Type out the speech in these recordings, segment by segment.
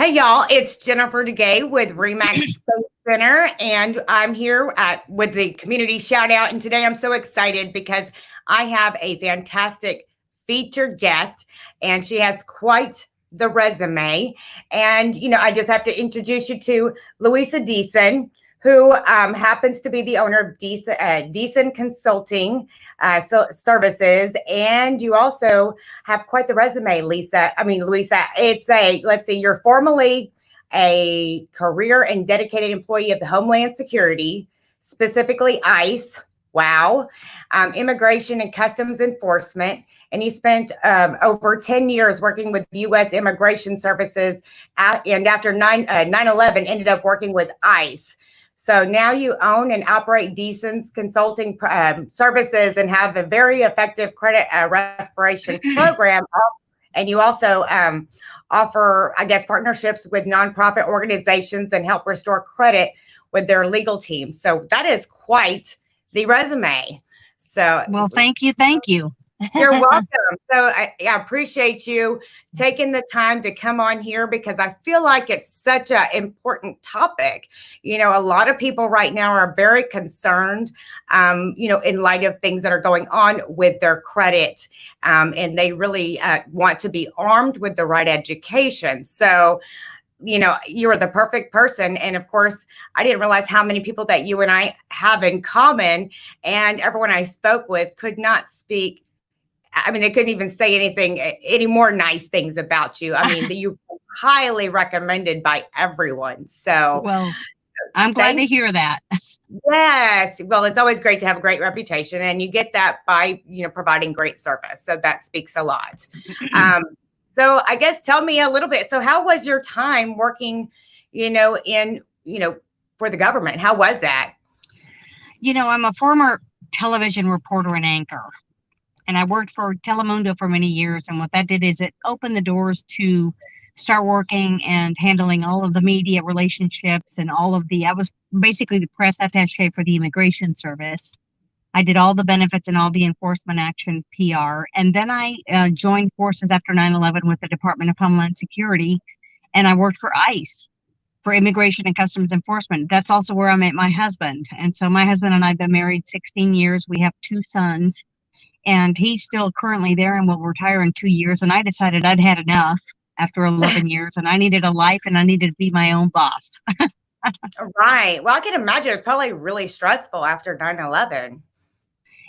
Hey y'all, it's Jennifer DeGay with Remax Space Center, and I'm here with the community shout out. And today I'm so excited because I have a fantastic featured guest, and she has quite the resume. And I just have to introduce you to Luisa Deason, who happens to be the owner of Deason Consulting Services, and you also have quite the resume, Lisa. I mean, Luisa, let's see, you're formerly a career and dedicated employee of the Homeland Security, specifically ICE. Wow. Immigration and Customs Enforcement. And you spent over 10 years working with U.S. Immigration Services, and after 9/11 ended up working with ICE. So now you own and operate Deason's Consulting Services and have a very effective credit restoration program. And you also offer, I guess, partnerships with nonprofit organizations and help restore credit with their legal team. So that is quite the resume. So, well, thank you. Thank you. You're welcome. So I appreciate you taking the time to come on here because I feel like it's such an important topic. A lot of people right now are very concerned, in light of things that are going on with their credit, and they really want to be armed with the right education. So, you're the perfect person. And of course, I didn't realize how many people that you and I have in common, and everyone I spoke with could not speak. I mean, they couldn't even say any more nice things about you. I mean, you're highly recommended by everyone. So, well, I'm glad to hear that. Yes. Well, it's always great to have a great reputation, and you get that by, providing great service. So that speaks a lot. So I guess tell me a little bit. So how was your time working, for the government? How was that? I'm a former television reporter and anchor. And I worked for Telemundo for many years. And what that did is it opened the doors to start working and handling all of the media relationships and I was basically the press attache for the Immigration Service. I did all the benefits and all the enforcement action PR. And then I joined forces after 9/11 with the Department of Homeland Security. And I worked for ICE, for Immigration and Customs Enforcement. That's also where I met my husband. And so my husband and I have been married 16 years. We have 2 sons. And he's still currently there and will retire in 2 years. And I decided I'd had enough after 11 years and I needed a life and I needed to be my own boss. Right. Well, I can imagine it was probably really stressful after 9/11.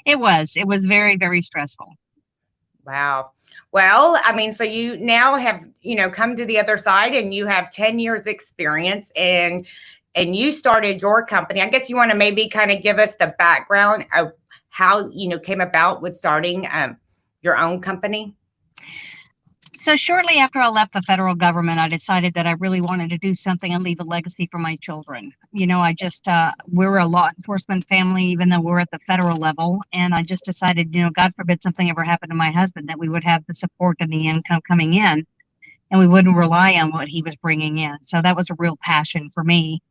It was very, very stressful. Wow. Well, I mean, so you now have, come to the other side and you have 10 years experience and you started your company. I guess you want to maybe kind of give us the background of how came about with starting your own company? So shortly after I left the federal government, I decided that I really wanted to do something and leave a legacy for my children. We're a law enforcement family, even though we're at the federal level. And I just decided, God forbid something ever happened to my husband, that we would have the support and the income coming in and we wouldn't rely on what he was bringing in. So that was a real passion for me.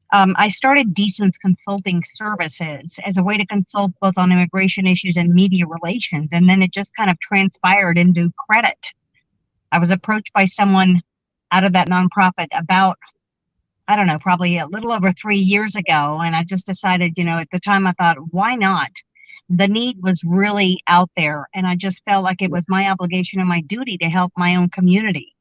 I started Deason's Consulting Services as a way to consult both on immigration issues and media relations. And then it just kind of transpired into credit. I was approached by someone out of that nonprofit about, I don't know, probably a little over 3 years ago. And I just decided, at the time I thought, why not? The need was really out there. And I just felt like it was my obligation and my duty to help my own community.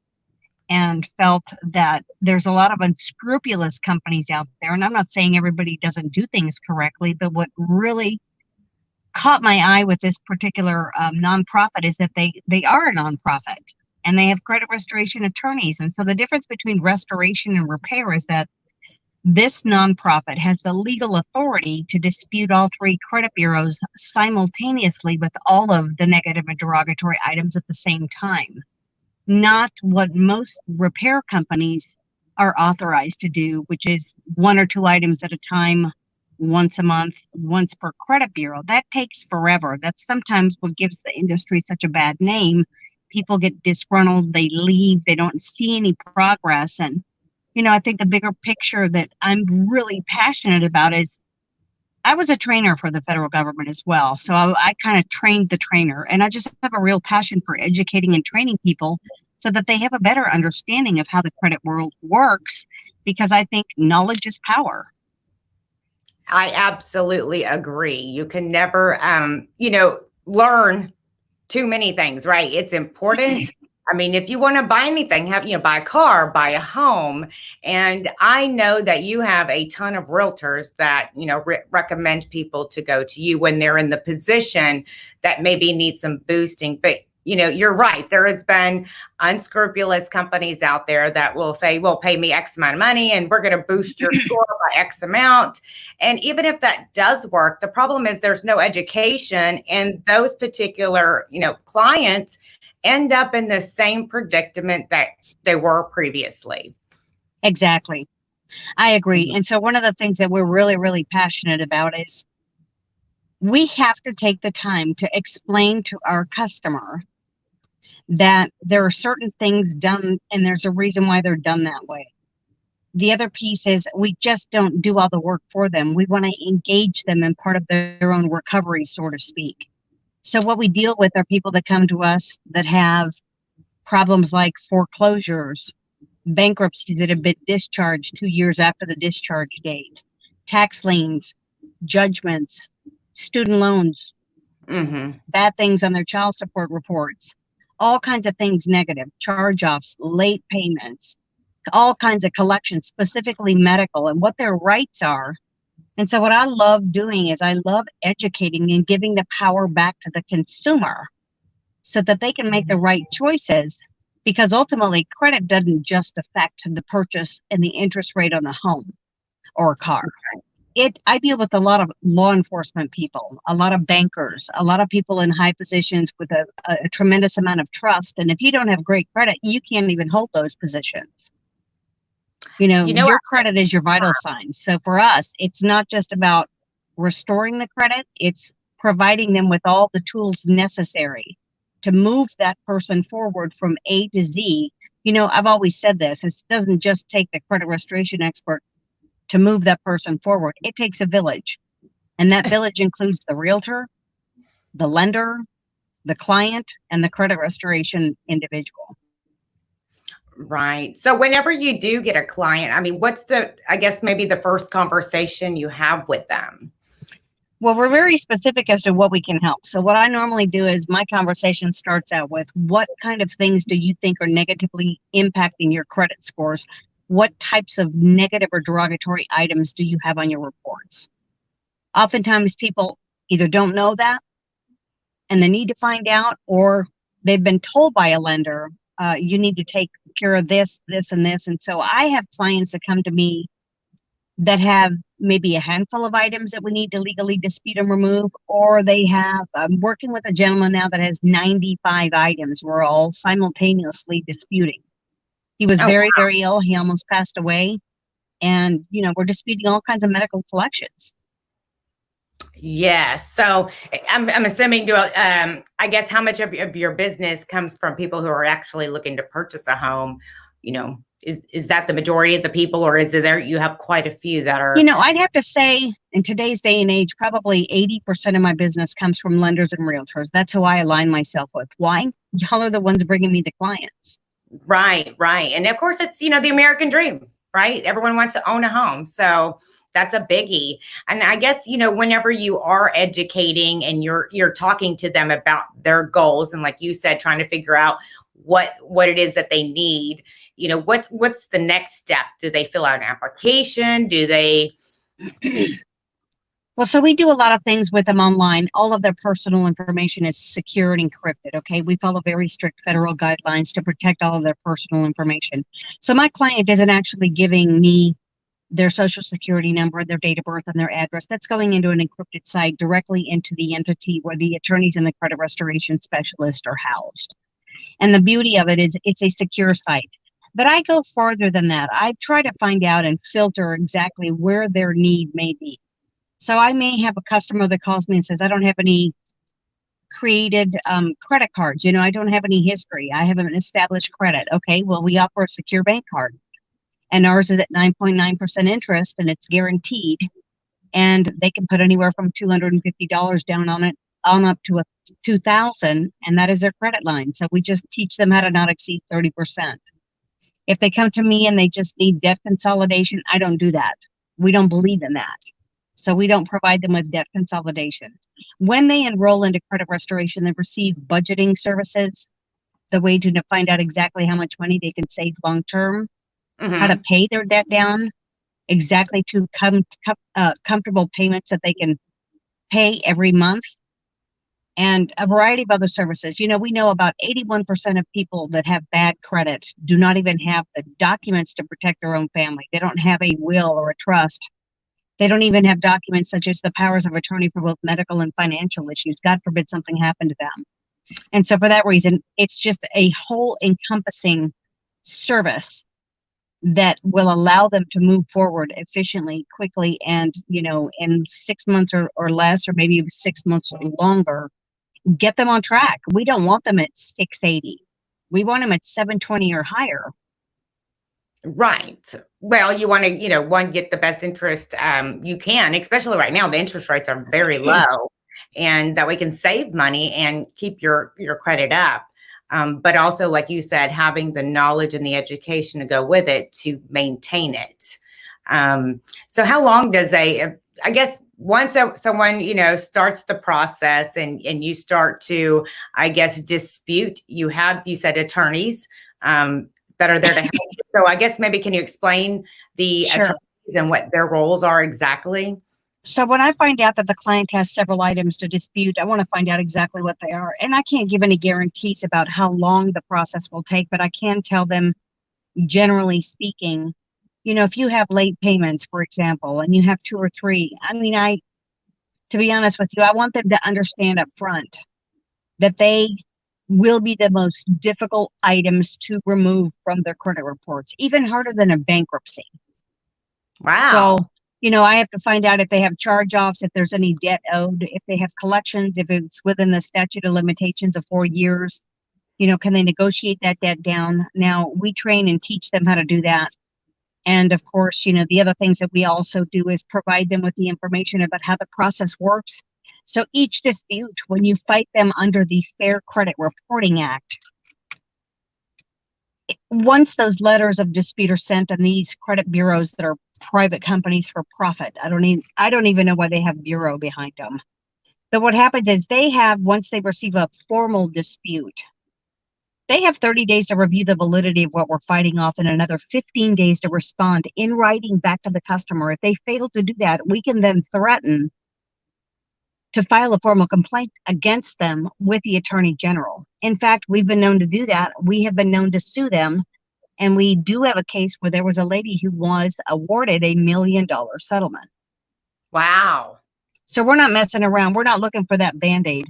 And felt that there's a lot of unscrupulous companies out there. And I'm not saying everybody doesn't do things correctly, but what really caught my eye with this particular nonprofit is that they are a nonprofit and they have credit restoration attorneys. And so the difference between restoration and repair is that this nonprofit has the legal authority to dispute all 3 credit bureaus simultaneously with all of the negative and derogatory items at the same time. Not what most repair companies are authorized to do, which is 1 or 2 items at a time, once a month, once per credit bureau. That takes forever. That's sometimes what gives the industry such a bad name. People get disgruntled, they leave, they don't see any progress. And, I think the bigger picture that I'm really passionate about is I was a trainer for the federal government as well. So I kind of trained the trainer, and I just have a real passion for educating and training people so that they have a better understanding of how the credit world works, because I think knowledge is power. I absolutely agree. You can never, learn too many things, right? It's important. I mean, if you want to buy anything, buy a car, buy a home. And I know that you have a ton of realtors that, recommend people to go to you when they're in the position that maybe needs some boosting. But, you're right. There has been unscrupulous companies out there that will say, well, pay me X amount of money and we're going to boost your score by X amount. And even if that does work, the problem is there's no education, and those particular, clients end up in the same predicament that they were previously. Exactly. I agree. And so one of the things that we're really, really passionate about is we have to take the time to explain to our customer that there are certain things done and there's a reason why they're done that way. The other piece is we just don't do all the work for them. We want to engage them in part of their own recovery, so to speak. So what we deal with are people that come to us that have problems like foreclosures, bankruptcies that have been discharged 2 years after the discharge date, tax liens, judgments, student loans, bad things on their child support reports, all kinds of things negative, charge-offs, late payments, all kinds of collections, specifically medical, and what their rights are. And so what I love doing is I love educating and giving the power back to the consumer so that they can make the right choices, because ultimately credit doesn't just affect the purchase and the interest rate on the home or a car. I deal with a lot of law enforcement people, a lot of bankers, a lot of people in high positions with a tremendous amount of trust. And if you don't have great credit, you can't even hold those positions. Your credit is your vital sign. So for us, it's not just about restoring the credit, it's providing them with all the tools necessary to move that person forward from A to Z. I've always said this, it doesn't just take the credit restoration expert to move that person forward. It takes a village. And that village includes the realtor, the lender, the client, and the credit restoration individual. Right. So whenever you do get a client, what's maybe the first conversation you have with them? Well, we're very specific as to what we can help. So what I normally do is my conversation starts out with, what kind of things do you think are negatively impacting your credit scores? What types of negative or derogatory items do you have on your reports? Oftentimes people either don't know that and they need to find out, or they've been told by a lender, you need to take care of this, this, and this. And so I have clients that come to me that have maybe a handful of items that we need to legally dispute and remove, or I'm working with a gentleman now that has 95 items we're all simultaneously disputing. He was very ill. He almost passed away. And, we're disputing all kinds of medical collections. Yes. So I'm assuming, I guess, how much of your business comes from people who are actually looking to purchase a home? Is that the majority of the people, or is it there you have quite a few that are? I'd have to say in today's day and age, probably 80% of my business comes from lenders and realtors. That's who I align myself with. Why? Y'all are the ones bringing me the clients. Right. And of course, it's, the American dream, right? Everyone wants to own a home. So that's a biggie. And I guess, whenever you are educating and you're talking to them about their goals, and like you said, trying to figure out what it is that they need, what's the next step? Do they fill out an application? Do they? Well, so we do a lot of things with them online. All of their personal information is secure and encrypted, okay? We follow very strict federal guidelines to protect all of their personal information. So my client isn't actually giving me their social security number, their date of birth, and their address. That's going into an encrypted site directly into the entity where the attorneys and the credit restoration specialist are housed. And the beauty of it is it's a secure site. But I go farther than that. I try to find out and filter exactly where their need may be. So I may have a customer that calls me and says, I don't have any created credit cards. I don't have any history. I haven't established credit. Okay, well, we offer a secure bank card. And ours is at 9.9% interest, and it's guaranteed. And they can put anywhere from $250 down on it on up to a 2,000, and that is their credit line. So we just teach them how to not exceed 30%. If they come to me and they just need debt consolidation, I don't do that. We don't believe in that. So we don't provide them with debt consolidation. When they enroll into credit restoration, they receive budgeting services, the way to find out exactly how much money they can save long term, how to pay their debt down, exactly to comfortable payments that they can pay every month, and a variety of other services. You know, we know about 81% of people that have bad credit do not even have the documents to protect their own family. They don't have a will or a trust. They don't even have documents such as the powers of attorney for both medical and financial issues. God forbid something happened to them. And so for that reason, it's just a whole encompassing service that will allow them to move forward efficiently, quickly, and, you know, in 6 months or less, or maybe 6 months or longer, get them on track. We don't want them at 680. We want them at 720 or higher. Right. Well, you want to, you know, one, get the best interest you can, especially right now. The interest rates are very low, and that we can save money and keep your credit up. But also, like you said, having the knowledge and the education to go with it to maintain it. So how long does I guess once someone, you know, starts the process and you start to, I guess, dispute, you said attorneys that are there to help you. So I guess maybe can you explain the attorneys and what their roles are exactly? So when I find out that the client has several items to dispute, I want to find out exactly what they are. And I can't give any guarantees about how long the process will take, but I can tell them, generally speaking, you know, if you have late payments, for example, and you have 2 or 3, I mean, to be honest with you, I want them to understand up front that they will be the most difficult items to remove from their credit reports, even harder than a bankruptcy. Wow. So, you know, I have to find out if they have charge-offs, if there's any debt owed, if they have collections, if it's within the statute of limitations of 4 years, you know, can they negotiate that debt down? Now, we train and teach them how to do that. And of course, you know, the other things that we also do is provide them with the information about how the process works. So each dispute, when you fight them under the Fair Credit Reporting Act, once those letters of dispute are sent, and these credit bureaus that are private companies for profit, I don't even know why they have bureau behind them. But what happens is once they receive a formal dispute, they have 30 days to review the validity of what we're fighting off, and another 15 days to respond in writing back to the customer. If they fail to do that, we can then threaten to file a formal complaint against them with the Attorney General. In fact, we've been known to do that. We have been known to sue them. And we do have a case where there was a lady who was awarded $1 million settlement. Wow. So we're not messing around. We're not looking for that Band-Aid.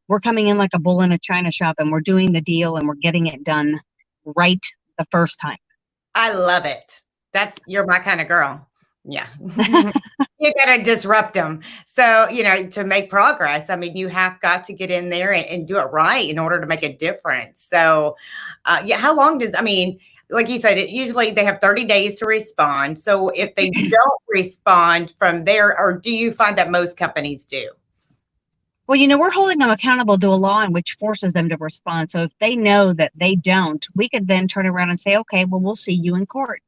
We're coming in like a bull in a china shop, and we're doing the deal, and we're getting it done right the first time. I love it. You're my kind of girl. Yeah. You got to disrupt them. So, you know, to make progress, I mean, you have got to get in there and do it right in order to make a difference. So, yeah, how long like you said, usually they have 30 days to respond. So if they don't respond from there, or do you find that most companies do? Well, you know, we're holding them accountable to a law in which forces them to respond. So if they know that they don't, we could then turn around and say, okay, well, we'll see you in court.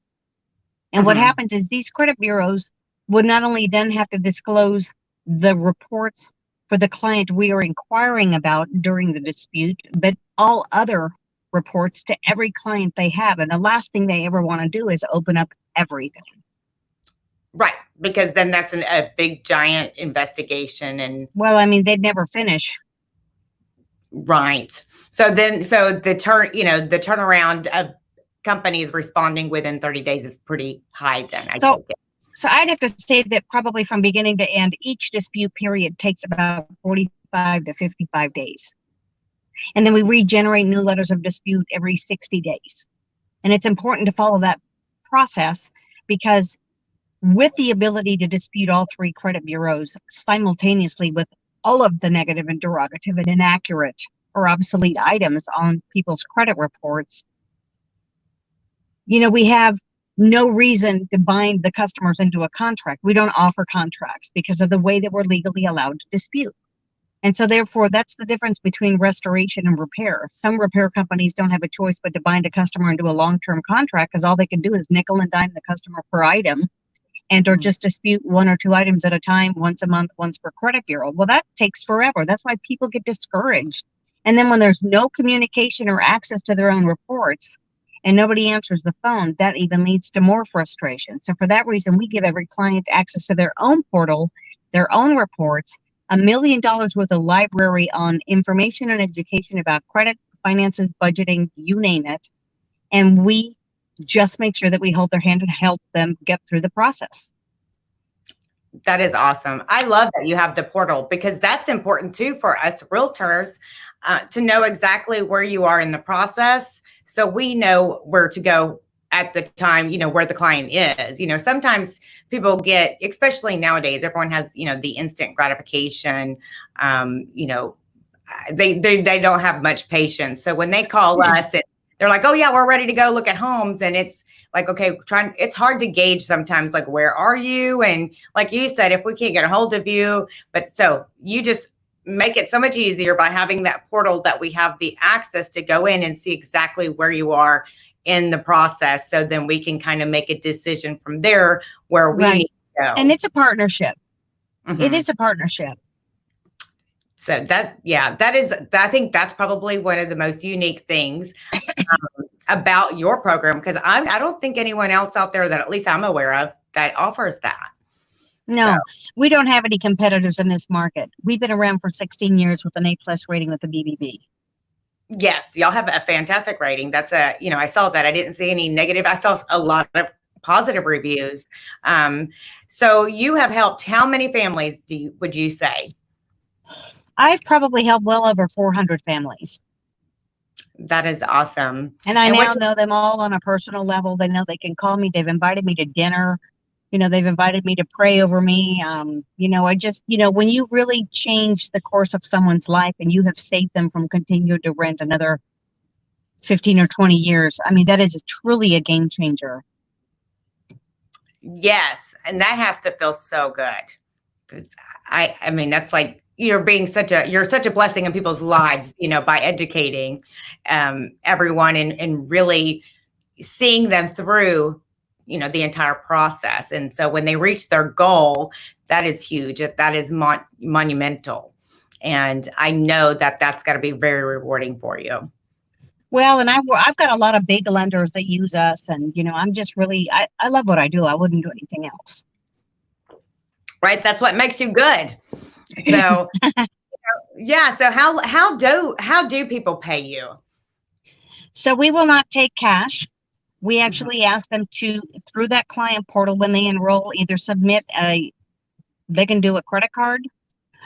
And what happens is these credit bureaus would not only then have to disclose the reports for the client we are inquiring about during the dispute, but all other reports to every client they have. And the last thing they ever want to do is open up everything. Right. Because then that's a big, giant investigation. And well, I mean, they'd never finish. Right. So the turnaround of companies responding within 30 days is pretty high then. So I'd have to say that probably from beginning to end, each dispute period takes about 45 to 55 days. And then we regenerate new letters of dispute every 60 days. And it's important to follow that process, because with the ability to dispute all 3 credit bureaus simultaneously with all of the negative and derogative and inaccurate or obsolete items on people's credit reports, you know, we have no reason to bind the customers into a contract. We don't offer contracts because of the way that we're legally allowed to dispute. And so therefore, that's the difference between restoration and repair. Some repair companies don't have a choice but to bind a customer into a long-term contract because all they can do is nickel and dime the customer per item and or just dispute one or two items at a time, once a month, once per credit bureau. Well, that takes forever. That's why people get discouraged. And then when there's no communication or access to their own reports and nobody answers the phone, that even leads to more frustration. So for that reason, we give every client access to their own portal, their own reports, $1 million worth of library on information and education about credit, finances, budgeting, you name it. And we just make sure that we hold their hand and help them get through the process. That is awesome. I love that you have the portal because that's important too for us realtors to know exactly where you are in the process. So we know where to go at the time, where the client is. Sometimes people get, especially nowadays, everyone has, the instant gratification. They don't have much patience. So when they call us, they're like, oh yeah, we're ready to go look at homes. And it's like, okay, it's hard to gauge sometimes, like, where are you? And like you said, if we can't get a hold of you, but so you just make it so much easier by having that portal that we have the access to go in and see exactly where you are in the process. So then we can kind of make a decision from there where we need to go. And it's a partnership. It is a partnership. So I think that's probably one of the most unique things about your program, because I don't think anyone else out there that at least I'm aware of that offers that. No, we don't have any competitors in this market. We've been around for 16 years with an A+ rating with the BBB. Yes, y'all have a fantastic rating. That's I saw that. I didn't see any negative. I saw a lot of positive reviews. So you have helped how many families would you say? I've probably helped well over 400 families. That is awesome. And I now know them all on a personal level. They know they can call me. They've invited me to dinner. They've invited me to pray over me. When you really change the course of someone's life and you have saved them from continuing to rent another 15 or 20 years, I mean, that is truly a game changer. Yes. And that has to feel so good. Because I mean, that's like, you're such a blessing in people's lives, by educating everyone and really seeing them through, the entire process. And so when they reach their goal, that is huge. That is monumental. And I know that that's got to be very rewarding for you. Well, and I've got a lot of big lenders that use us. And, I'm just really, I love what I do. I wouldn't do anything else. Right. That's what makes you good. So, yeah. So how do people pay you? So we will not take cash. We actually ask them to, through that client portal, when they enroll, either submit they can do a credit card,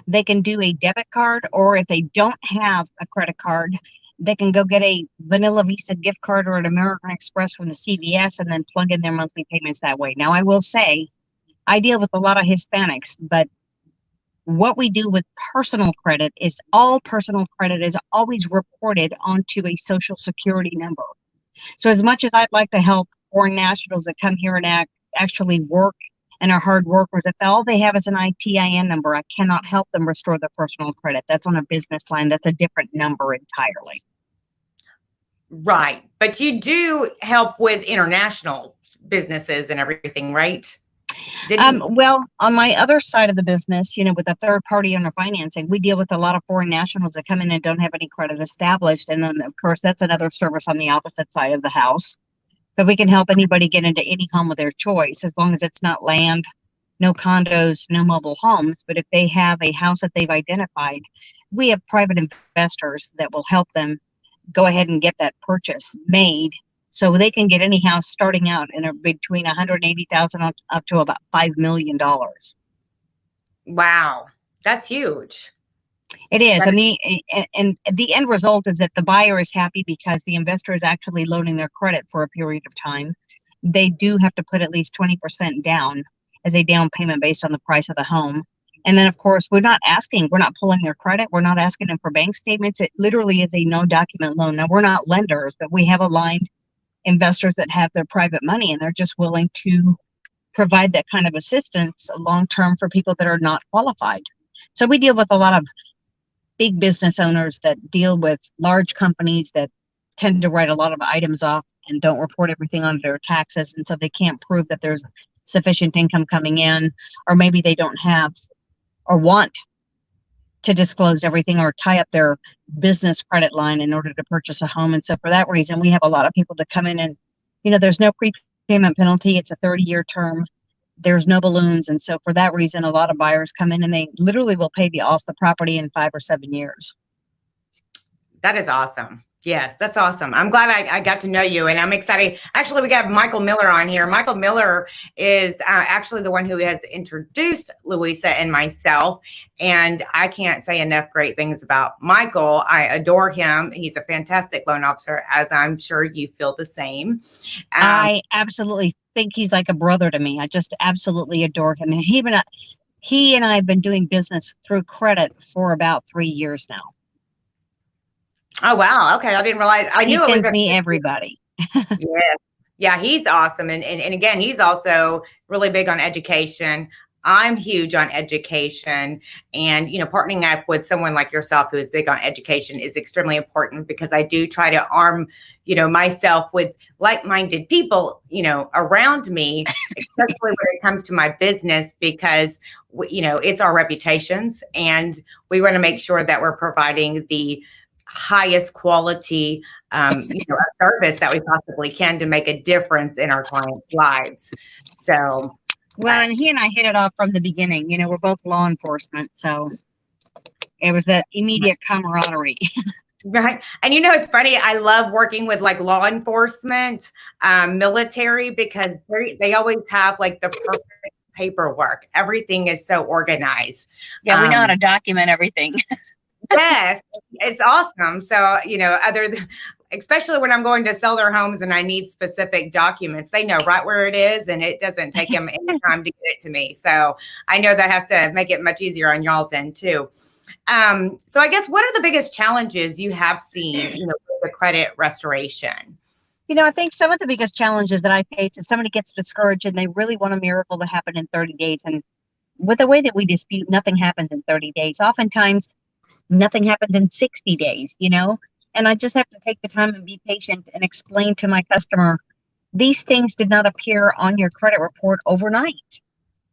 they can do a debit card, or if they don't have a credit card, they can go get a vanilla Visa gift card or an American Express from the CVS and then plug in their monthly payments that way. Now, I will say, I deal with a lot of Hispanics, but what we do with personal credit is all personal credit is always reported onto a Social Security number. So as much as I'd like to help foreign nationals that come here and actually work and are hard workers, if all they have is an ITIN number, I cannot help them restore their personal credit. That's on a business line. That's a different number entirely. Right. But you do help with international businesses and everything, right? Well, on my other side of the business, with a third party owner financing, we deal with a lot of foreign nationals that come in and don't have any credit established. And then, of course, that's another service on the opposite side of the house. But we can help anybody get into any home of their choice, as long as it's not land, no condos, no mobile homes. But if they have a house that they've identified, we have private investors that will help them go ahead and get that purchase made. So they can get any house starting out in between $180,000 up to about $5 million. Wow, that's huge. It is, and the end result is that the buyer is happy because the investor is actually loading their credit for a period of time. They do have to put at least 20% down as a down payment based on the price of the home. And then, of course, we're not pulling their credit. We're not asking them for bank statements. It literally is a no document loan. Now, we're not lenders, but we have aligned investors that have their private money, and they're just willing to provide that kind of assistance long term for people that are not qualified. So we deal with a lot of big business owners that deal with large companies that tend to write a lot of items off and don't report everything on their taxes. And so they can't prove that there's sufficient income coming in, or maybe they don't have or want to disclose everything or tie up their business credit line in order to purchase a home. And so for that reason, we have a lot of people that come in and, there's no prepayment penalty. It's a 30-year term. There's no balloons. And so for that reason, a lot of buyers come in and they literally will pay off the property in 5 or 7 years. That is awesome. Yes, that's awesome. I'm glad I got to know you, and I'm excited. Actually, we got Michael Miller on here. Michael Miller is actually the one who has introduced Luisa and myself, and I can't say enough great things about Michael. I adore him. He's a fantastic loan officer, as I'm sure you feel the same. I absolutely think he's like a brother to me. I just absolutely adore him. And he and I have been doing business through credit for about 3 years now. Oh, wow. Okay. I didn't realize. He sends me everybody. Yeah, he's awesome. And again, he's also really big on education. I'm huge on education, and, partnering up with someone like yourself who is big on education is extremely important, because I do try to arm, myself with like-minded people, around me, especially when it comes to my business, because, it's our reputations, and we want to make sure that we're providing the highest quality service that we possibly can to make a difference in our clients' lives. So, well, and he and I hit it off from the beginning. We're both law enforcement, so it was that immediate camaraderie. Right. And it's funny, I love working with like law enforcement, military, because they always have like the perfect paperwork. Everything is so organized. Yeah, we know how to document everything. Yes, it's awesome. So, especially when I'm going to sell their homes and I need specific documents, they know right where it is, and it doesn't take them any time to get it to me. So I know that has to make it much easier on y'all's end too. So I guess, what are the biggest challenges you have seen, with the credit restoration? I think some of the biggest challenges that I face is somebody gets discouraged and they really want a miracle to happen in 30 days. And with the way that we dispute, nothing happens in 30 days. Oftentimes, nothing happens in 60 days, and I just have to take the time and be patient and explain to my customer, these things did not appear on your credit report overnight.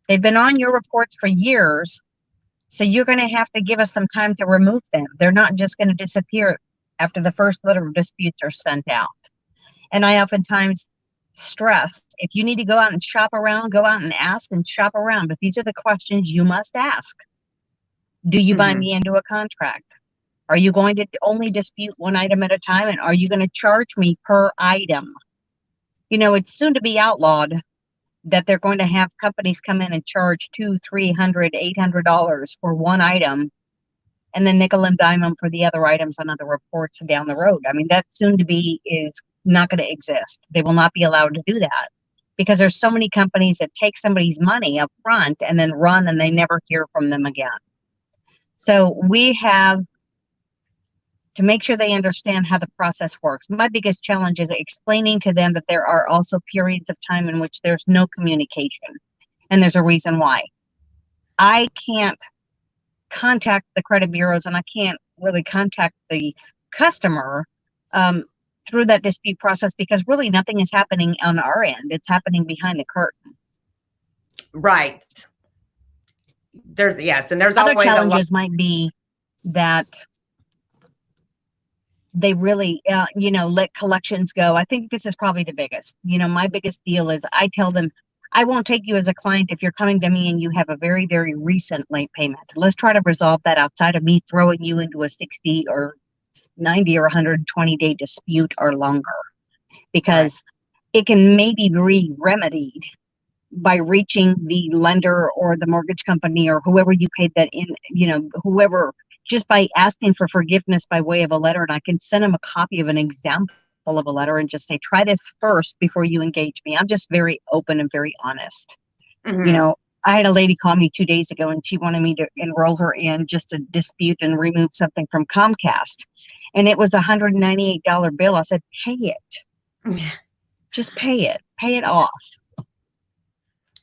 They've been on your reports for years. So you're going to have to give us some time to remove them. They're not just going to disappear after the first letter of disputes are sent out. And I oftentimes stress, if you need to go out and shop around, go out and ask and shop around. But these are the questions you must ask. Do you buy me into a contract? Are you going to only dispute one item at a time? And are you going to charge me per item? It's soon to be outlawed that they're going to have companies come in and charge $200, $300, $800 for one item, and then nickel and dime them for the other items on other reports down the road. I mean, that soon to be is not going to exist. They will not be allowed to do that, because there's so many companies that take somebody's money up front and then run, and they never hear from them again. So we have to make sure they understand how the process works. My biggest challenge is explaining to them that there are also periods of time in which there's no communication, and there's a reason why. I can't contact the credit bureaus, and I can't really contact the customer through that dispute process, because really nothing is happening on our end. It's happening behind the curtain. Right. And there's other always challenges might be that they really, let collections go. I think this is probably the biggest. My biggest deal is I tell them, I won't take you as a client if you're coming to me and you have a very, very recent late payment. Let's try to resolve that outside of me throwing you into a 60 or 90 or 120-day dispute or longer, because it can maybe be remedied by reaching the lender or the mortgage company or whoever you paid that in, whoever, just by asking for forgiveness by way of a letter. And I can send them a copy of an example of a letter and just say, try this first before you engage me. I'm just very open and very honest. I had a lady call me 2 days ago, and she wanted me to enroll her in just a dispute and remove something from Comcast. And it was a $198 bill. I said, pay it. Just pay it. Pay it off.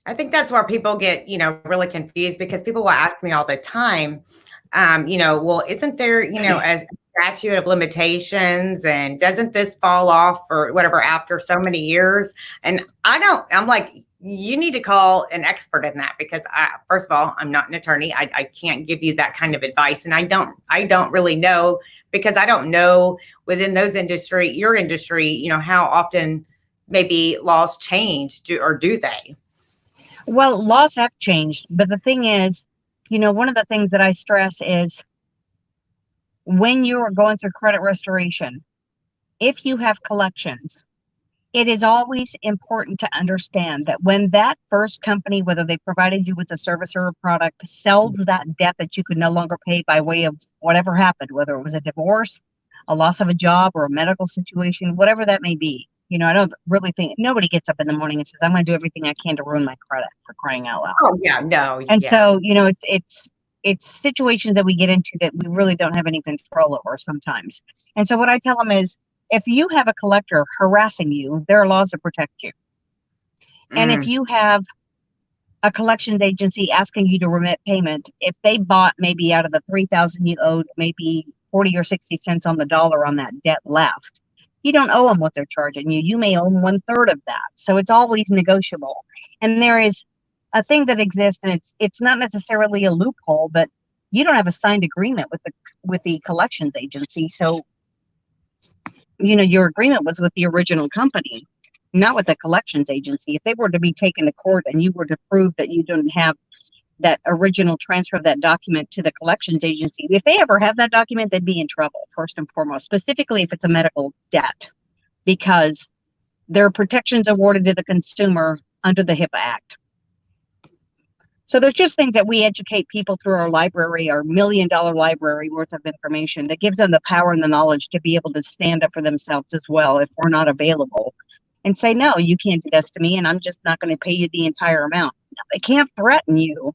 I think that's where people get, really confused, because people will ask me all the time, well, isn't there, as a statute of limitations, and doesn't this fall off or whatever after so many years? And I'm like, you need to call an expert in that, because first of all, I'm not an attorney. I can't give you that kind of advice. And I don't really know, because I don't know within your industry, how often maybe laws change, or do they? Well, laws have changed, but the thing is, one of the things that I stress is when you are going through credit restoration, if you have collections, it is always important to understand that when that first company, whether they provided you with a service or a product, sells that debt that you could no longer pay by way of whatever happened, whether it was a divorce, a loss of a job, or a medical situation, whatever that may be. I don't really think nobody gets up in the morning and says, I'm going to do everything I can to ruin my credit, for crying out loud. Oh yeah, no, And yeah. so, it's situations that we get into that we really don't have any control over sometimes. And so what I tell them is, if you have a collector harassing you, there are laws that protect you. And if you have a collections agency asking you to remit payment, if they bought maybe out of the $3,000 you owed, maybe 40 or 60 cents on the dollar on that debt left, you don't owe them what they're charging you. You may owe them 1/3 of that. So it's always negotiable. And there is a thing that exists, and it's not necessarily a loophole, but you don't have a signed agreement with the collections agency. So your agreement was with the original company, not with the collections agency. If they were to be taken to court and you were to prove that you didn't have that original transfer of that document to the collections agency, if they ever have that document, they'd be in trouble, first and foremost, specifically if it's a medical debt, because there are protections awarded to the consumer under the HIPAA Act. So there's just things that we educate people through our library, our $1 million library worth of information that gives them the power and the knowledge to be able to stand up for themselves as well if we're not available, and say, no, you can't do this to me, and I'm just not going to pay you the entire amount. No, they can't threaten you.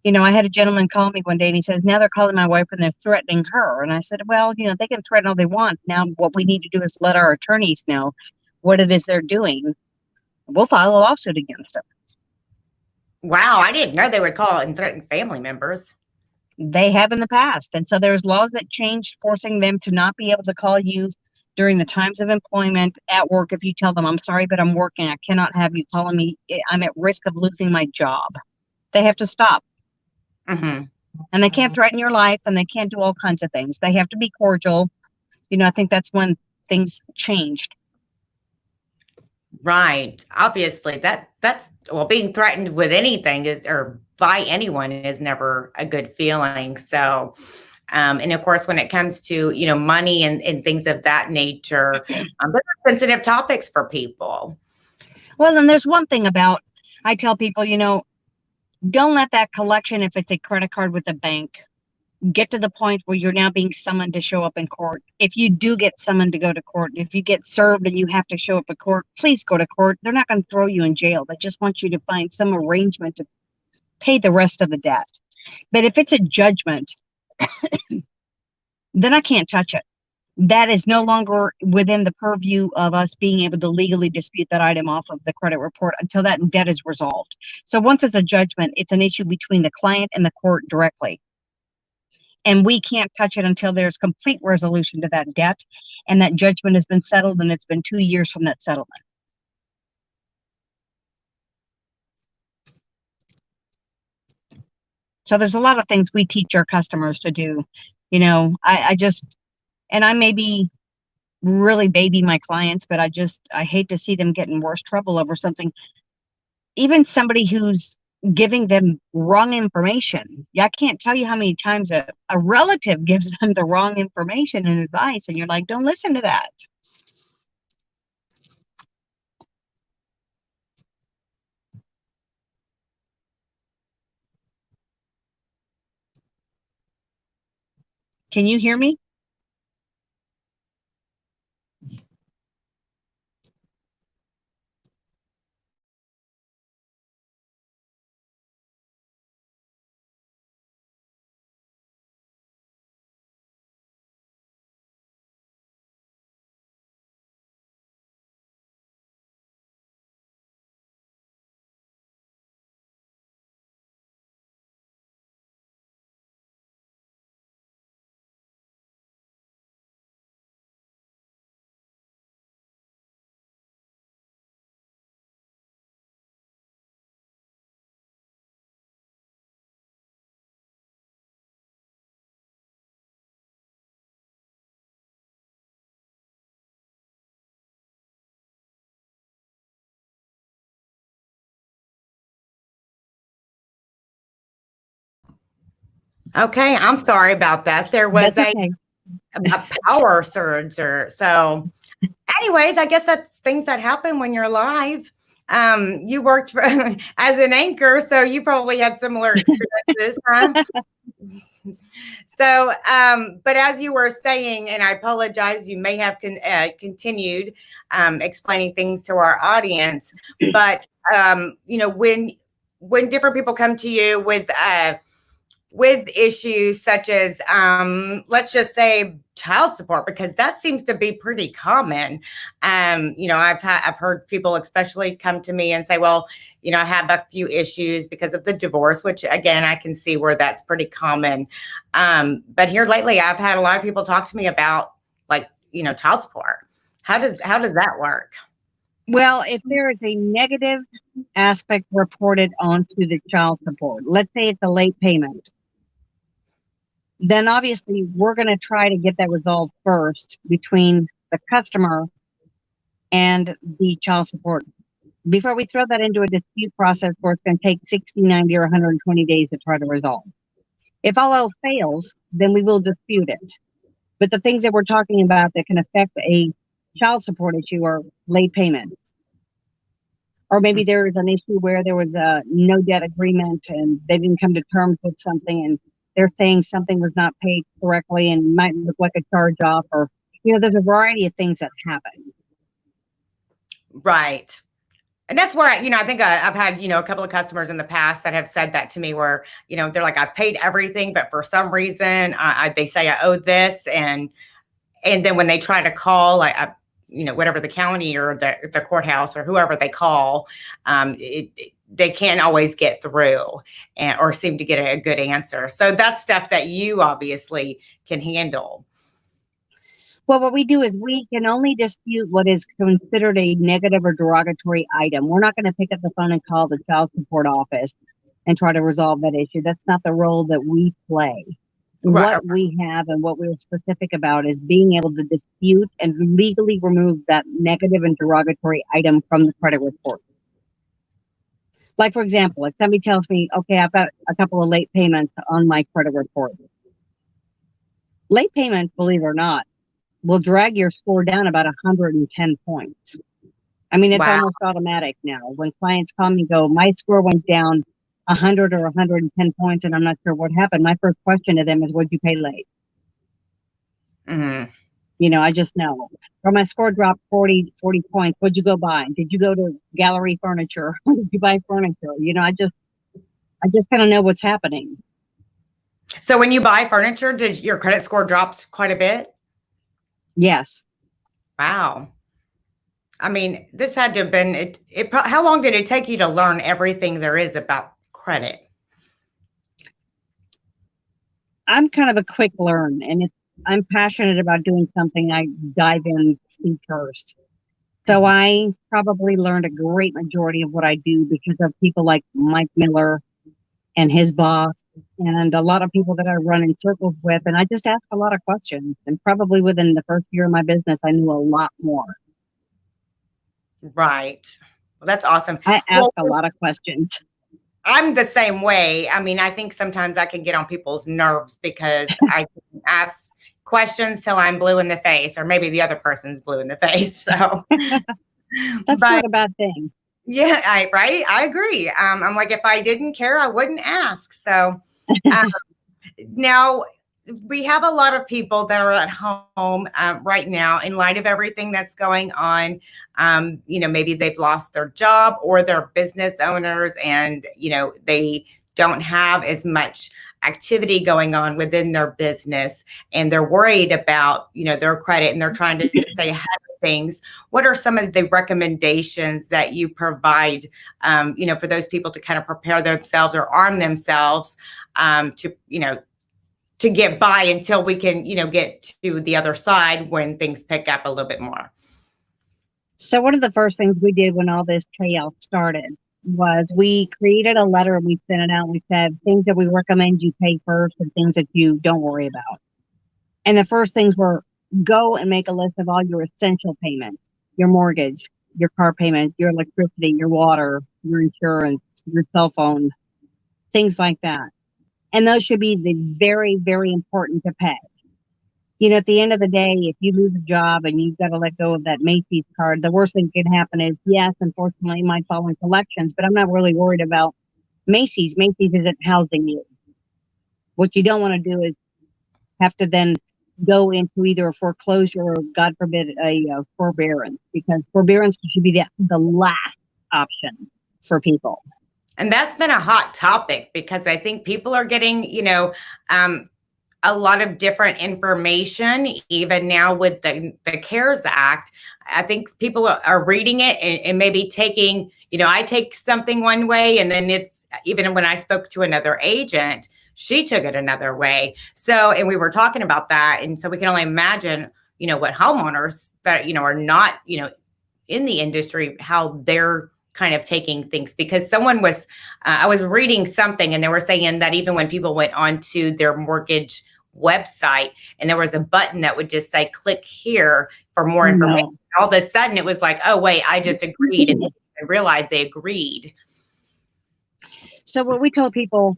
I had a gentleman call me one day and he says, now they're calling my wife and they're threatening her. And I said, well, they can threaten all they want. Now what we need to do is let our attorneys know what it is they're doing. We'll file a lawsuit against them. Wow, I didn't know they would call and threaten family members. They have in the past. And so there's laws that changed, forcing them to not be able to call you during the times of employment at work. If you tell them, I'm sorry, but I'm working, I cannot have you calling me, I'm at risk of losing my job. They have to stop. Mm-hmm. And they can't threaten your life, and they can't do all kinds of things. They have to be cordial. I think that's when things changed. Right. Obviously, that's well, being threatened with anything or by anyone is never a good feeling. So, and of course, when it comes to money and things of that nature, those are sensitive topics for people. Well, and there's one thing about, I tell people, don't let that collection, if it's a credit card with a bank, get to the point where you're now being summoned to show up in court. If you do get summoned to go to court, if you get served and you have to show up at court, please go to court. They're not going to throw you in jail. They just want you to find some arrangement to pay the rest of the debt. But if it's a judgment, then I can't touch it. That is no longer within the purview of us being able to legally dispute that item off of the credit report until that debt is resolved. So once it's a judgment, it's an issue between the client and the court directly. And we can't touch it until there's complete resolution to that debt and that judgment has been settled, and it's been 2 years from that settlement. So there's a lot of things we teach our customers to do. And I may be really baby my clients, but I hate to see them get in worse trouble over something. Even somebody who's giving them wrong information. I can't tell you how many times a relative gives them the wrong information and advice, and you're like, don't listen to that. Can you hear me? Okay, I'm sorry about that. There was That's okay. a power surge or so. Anyways, I guess that's things that happen when you're live. You worked for, as an anchor, so you probably had similar experiences, huh? So, but as you were saying, and I apologize, you may have continued explaining things to our audience, but when different people come to you with issues such as, let's just say, child support, because that seems to be pretty common. I've heard people especially come to me and say, well, I have a few issues because of the divorce, which again, I can see where that's pretty common. But here lately, I've had a lot of people talk to me about, like, child support. How does that work? Well, if there is a negative aspect reported onto the child support, let's say it's a late payment, then obviously we're going to try to get that resolved first between the customer and the child support before we throw that into a dispute process where it's going to take 60, 90, or 120 days to try to resolve. If all else fails, then we will dispute it. But the things that we're talking about that can affect a child support issue are late payments. Or maybe there is an issue where there was a no debt agreement and they didn't come to terms with something and they're saying something was not paid correctly and might look like a charge off, or, there's a variety of things that happen. Right. And that's where, I think I've had, a couple of customers in the past that have said that to me where, they're like, I've paid everything, but for some reason they say I owe this. And then when they try to call, whatever the county or the courthouse or whoever they call, they can't always get through or seem to get a good answer. So that's stuff that you obviously can handle. Well, what we do is we can only dispute what is considered a negative or derogatory item. We're not going to pick up the phone and call the child support office and try to resolve that issue. That's not the role that we play. Right. What we have and what we're specific about is being able to dispute and legally remove that negative and derogatory item from the credit report. Like, for example, if somebody tells me, okay, I've got a couple of late payments on my credit report. Late payments, believe it or not, will drag your score down about 110 points. I mean, it's almost automatic now. When clients call me and go, my score went down 100 or 110 points and I'm not sure what happened, my first question to them is, what'd you pay late? Mm-hmm. I just know. Or my score dropped 40 points. What'd you go buy? Did you go to gallery furniture? Did you buy furniture? I just kind of know what's happening. So when you buy furniture, does your credit score drops quite a bit? Yes. Wow. I mean, this had to have been how long did it take you to learn everything there is about credit? I'm kind of a quick learn, and I'm passionate about doing something, I dive in feet first. So I probably learned a great majority of what I do because of people like Mike Miller and his boss and a lot of people that I run in circles with. And I just ask a lot of questions. And probably within the first year of my business, I knew a lot more. Right. Well, that's awesome. I ask a lot of questions. I'm the same way. I mean, I think sometimes I can get on people's nerves because I can ask questions till I'm blue in the face, or maybe the other person's blue in the face. So that's not a bad thing. Yeah, right. I agree. I'm like, if I didn't care, I wouldn't ask. So now we have a lot of people that are at home right now in light of everything that's going on. Maybe they've lost their job or they're business owners and, they don't have as much activity going on within their business and they're worried about, their credit and they're trying to stay ahead of things. What are some of the recommendations that you provide, for those people to kind of prepare themselves or arm themselves to get by until we can, get to the other side when things pick up a little bit more? So one of the first things we did when all this chaos started was we created a letter and we sent it out. We said things that we recommend you pay first and things that you don't worry about. And the first things were go and make a list of all your essential payments, your mortgage, your car payment, your electricity, your water, your insurance, your cell phone, things like that. And those should be the very, very important to pay. You know, at the end of the day, if you lose a job and you've got to let go of that Macy's card, the worst thing that can happen is, yes, unfortunately, it might fall in collections, but I'm not really worried about Macy's. Macy's isn't housing you. What you don't want to do is have to then go into either a foreclosure or, God forbid, a forbearance, because forbearance should be the last option for people. And that's been a hot topic because I think people are getting, a lot of different information, even now with the CARES Act. I think people are reading it and maybe taking, I take something one way, and then it's, even when I spoke to another agent, she took it another way. So, and we were talking about that. And so we can only imagine, what homeowners that, are not, in the industry, how they're kind of taking things, because someone was, I was reading something and they were saying that even when people went onto their mortgage website and there was a button that would just say, click here for more information. All of a sudden it was like, oh, wait, I just agreed. And I realized they agreed. So what we tell people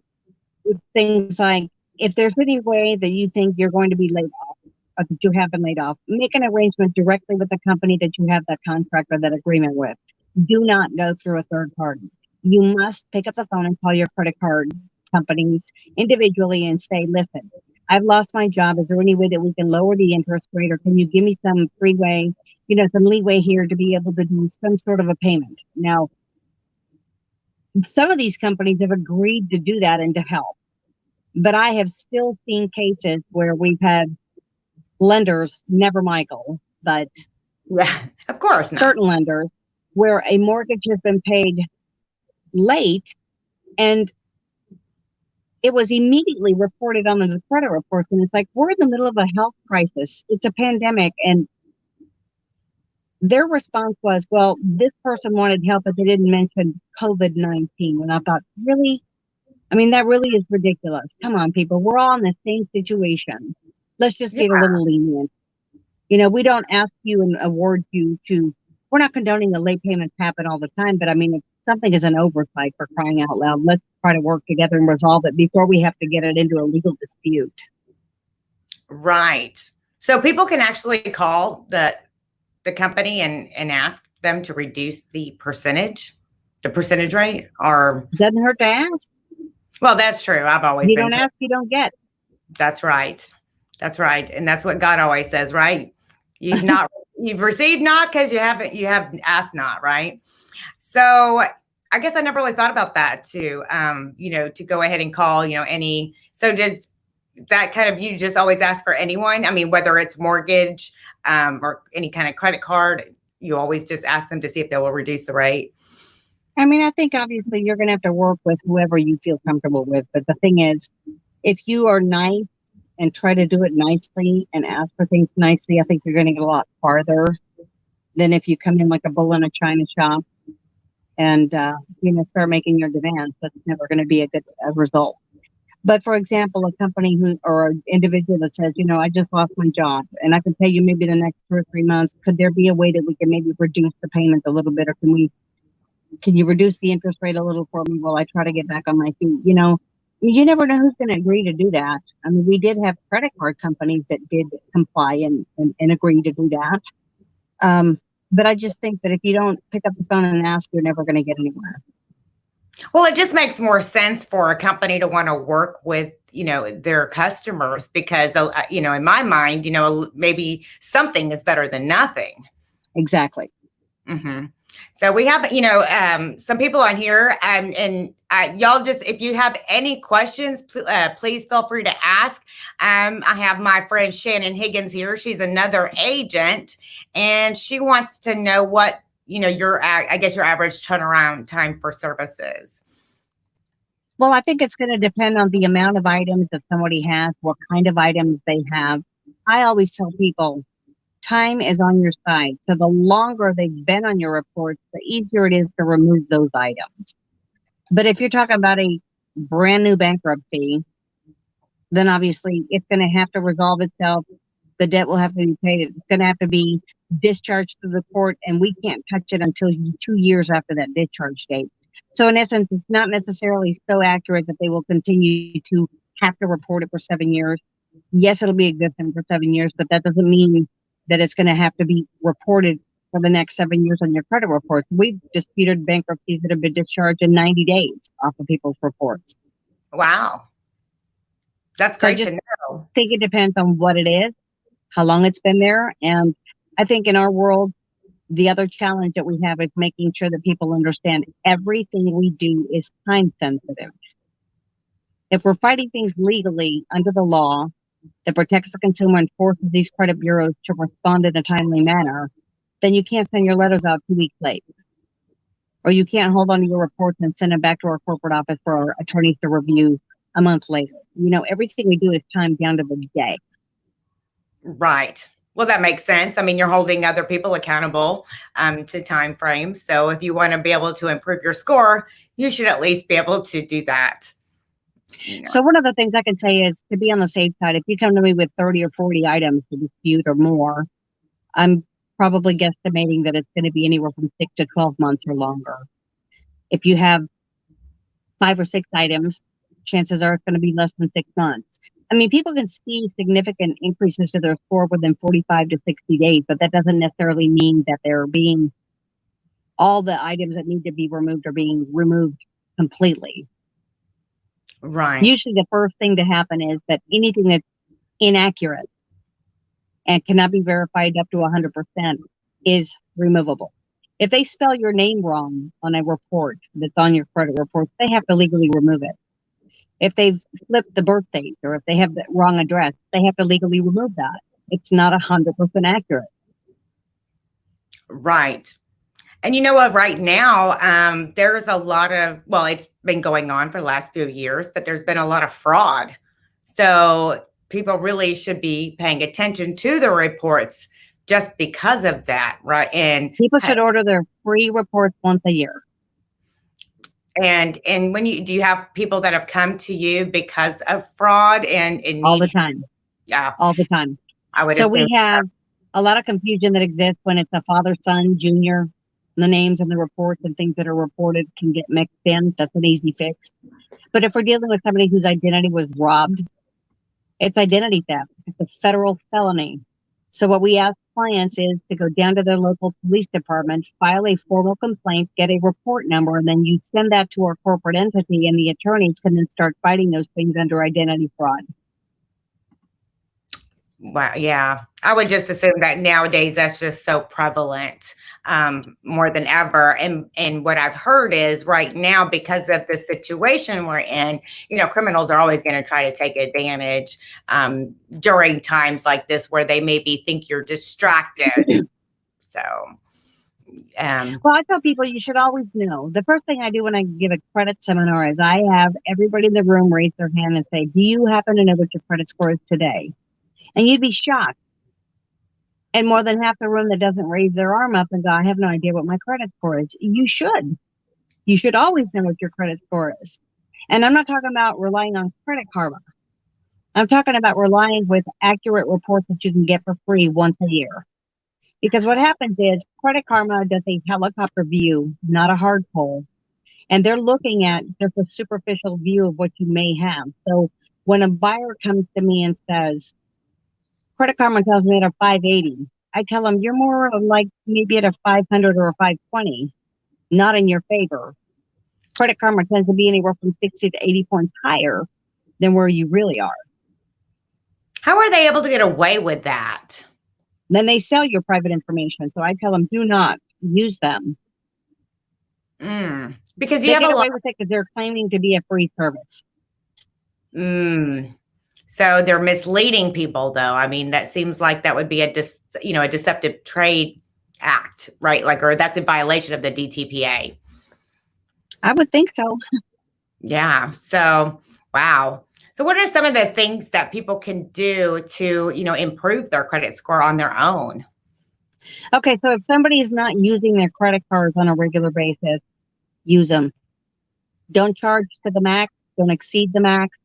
is things like, if there's any way that you think you're going to be laid off, or that you have been laid off, make an arrangement directly with the company that you have that contract or that agreement with. Do not go through a third party. You must pick up the phone and call your credit card companies individually and say, listen, I've lost my job. Is there any way that we can lower the interest rate, or can you give me some freeway, some leeway here to be able to do some sort of a payment? Now, some of these companies have agreed to do that and to help, but I have still seen cases where we've had lenders, never Michael, but yeah, of course, certain lenders, where a mortgage has been paid late and it was immediately reported on the credit reports. And it's like, we're in the middle of a health crisis. It's a pandemic. And their response was, well, this person wanted help, but they didn't mention COVID-19. And I thought, really? I mean, that really is ridiculous. Come on, people. We're all in the same situation. Let's just get a little lenient. We don't ask you and award you to, we're not condoning that late payments happen all the time, but I mean, if something is an oversight, for crying out loud, let's try to work together and resolve it before we have to get it into a legal dispute. Right. So people can actually call the company and ask them to reduce the percentage rate, or doesn't hurt to ask. Well, that's true. I've always you been don't ask, you don't get. That's right. That's right. And that's what God always says, right? You've received not because you have asked not, right? So I guess I never really thought about that too. To go ahead and call, so does that kind of, you just always ask for anyone? I mean, whether it's mortgage, or any kind of credit card, you always just ask them to see if they will reduce the rate. I mean, I think obviously you're going to have to work with whoever you feel comfortable with. But the thing is, if you are nice and try to do it nicely and ask for things nicely, I think you're going to get a lot farther than if you come in like a bull in a china shop and, start making your demands. That's never going to be a good result. But for example, a company or an individual that says, I just lost my job and I can pay you maybe the next 2 or 3 months. Could there be a way that we can maybe reduce the payment a little bit? Or can you reduce the interest rate a little for me while I try to get back on my feet? You never know who's going to agree to do that. I mean, we did have credit card companies that did comply and agree to do that. But I just think that if you don't pick up the phone and ask, you're never going to get anywhere. Well, it just makes more sense for a company to want to work with, their customers because, in my mind, maybe something is better than nothing. Exactly. Mm-hmm. So we have, some people on here, and y'all just, if you have any questions, please feel free to ask. I have my friend Shannon Higgins here. She's another agent, and she wants to know what, your average turnaround time for services. Well, I think it's going to depend on the amount of items that somebody has, what kind of items they have. I always tell people, time is on your side. So the longer they've been on your reports, the easier it is to remove those items. But if you're talking about a brand new bankruptcy, then obviously it's going to have to resolve itself. The debt will have to be paid. It's going to have to be discharged to the court, and we can't touch it until 2 years after that discharge date. So in essence, it's not necessarily so accurate that they will continue to have to report it for 7 years. Yes, it'll be existing for 7 years, but that doesn't mean that it's going to have to be reported for the next 7 years on your credit reports. We've disputed bankruptcies that have been discharged in 90 days off of people's reports. Wow. That's So I great just to know. think it depends on what it is, how long it's been there. And I think in our world, the other challenge that we have is making sure that people understand everything we do is time sensitive. If we're fighting things legally under the law that protects the consumer and forces these credit bureaus to respond in a timely manner, then you can't send your letters out 2 weeks late. Or you can't hold on to your reports and send them back to our corporate office for our attorneys to review a month later. Everything we do is timed down to the day. Right. Well, that makes sense. I mean, you're holding other people accountable to time frames. So if you want to be able to improve your score, you should at least be able to do that. So one of the things I can say is to be on the safe side. If you come to me with 30 or 40 items to dispute or more, I'm probably guesstimating that it's going to be anywhere from 6 to 12 months or longer. If you have 5 or 6 items, chances are it's going to be less than 6 months. I mean, people can see significant increases to their score within 45 to 60 days, but that doesn't necessarily mean that all the items that need to be removed are being removed completely. Right. Usually the first thing to happen is that anything that's inaccurate and cannot be verified up to 100% is removable. If they spell your name wrong on a report that's on your credit report, they have to legally remove it. If they've flipped the birth date or if they have the wrong address, they have to legally remove that. It's not 100% accurate. Right. And you know what, right now, there's a lot of, well, it's been going on for the last few years, but there's been a lot of fraud. So people really should be paying attention to the reports just because of that, right? And people should order their free reports once a year. And when do you have people that have come to you because of fraud and all the time? Yeah, all the time. I would. So we have a lot of confusion that exists when it's a father, son, junior. The names and the reports and things that are reported can get mixed in. That's an easy fix. But if we're dealing with somebody whose identity was robbed, it's identity theft. It's a federal felony. So what we ask clients is to go down to their local police department, file a formal complaint, get a report number, and then you send that to our corporate entity, and the attorneys can then start fighting those things under identity fraud. Wow. Yeah. I would just assume that nowadays that's just so prevalent, more than ever. And what I've heard is right now, because of the situation we're in, criminals are always going to try to take advantage during times like this where they maybe think you're distracted. So, well, I tell people you should always know. The first thing I do when I give a credit seminar is I have everybody in the room raise their hand and say, do you happen to know what your credit score is today? And you'd be shocked. And more than half the room that doesn't raise their arm up and go, I have no idea what my credit score is. You should. You should always know what your credit score is. And I'm not talking about relying on Credit Karma. I'm talking about relying with accurate reports that you can get for free once a year. Because what happens is Credit Karma does a helicopter view, not a hard pull. And they're looking at just a superficial view of what you may have. So when a buyer comes to me and says, Credit Karma tells me at a 580, I tell them you're more like maybe at a 500 or a 520, not in your favor. Credit Karma tends to be anywhere from 60 to 80 points higher than where you really are. How are they able to get away with that? Then they sell your private information. So I tell them, do not use them. Because they get away with it because they're claiming to be a free service. So they're misleading people, though. I mean, that seems like that would be a deceptive trade act, right? Or that's a violation of the DTPA. I would think so. Yeah. So, wow. So what are some of the things that people can do to, improve their credit score on their own? Okay. So if somebody is not using their credit cards on a regular basis, use them. Don't charge to the max. Don't exceed the max.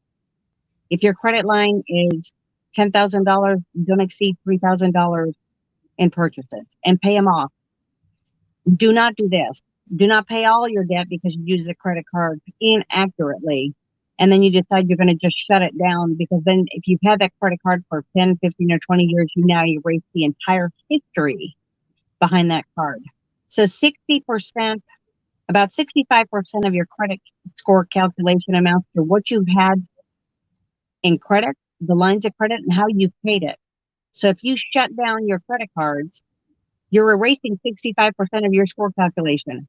If your credit line is $10,000, don't exceed $3,000 in purchases and pay them off. Do not do this. Do not pay all your debt because you use the credit card inaccurately and then you decide you're going to just shut it down, because then if you've had that credit card for 10, 15, or 20 years, you now erase the entire history behind that card. So 60%, about 65% of your credit score calculation amounts to what you've had in credit, the lines of credit, and how you've paid it. So if you shut down your credit cards, you're erasing 65% of your score calculation.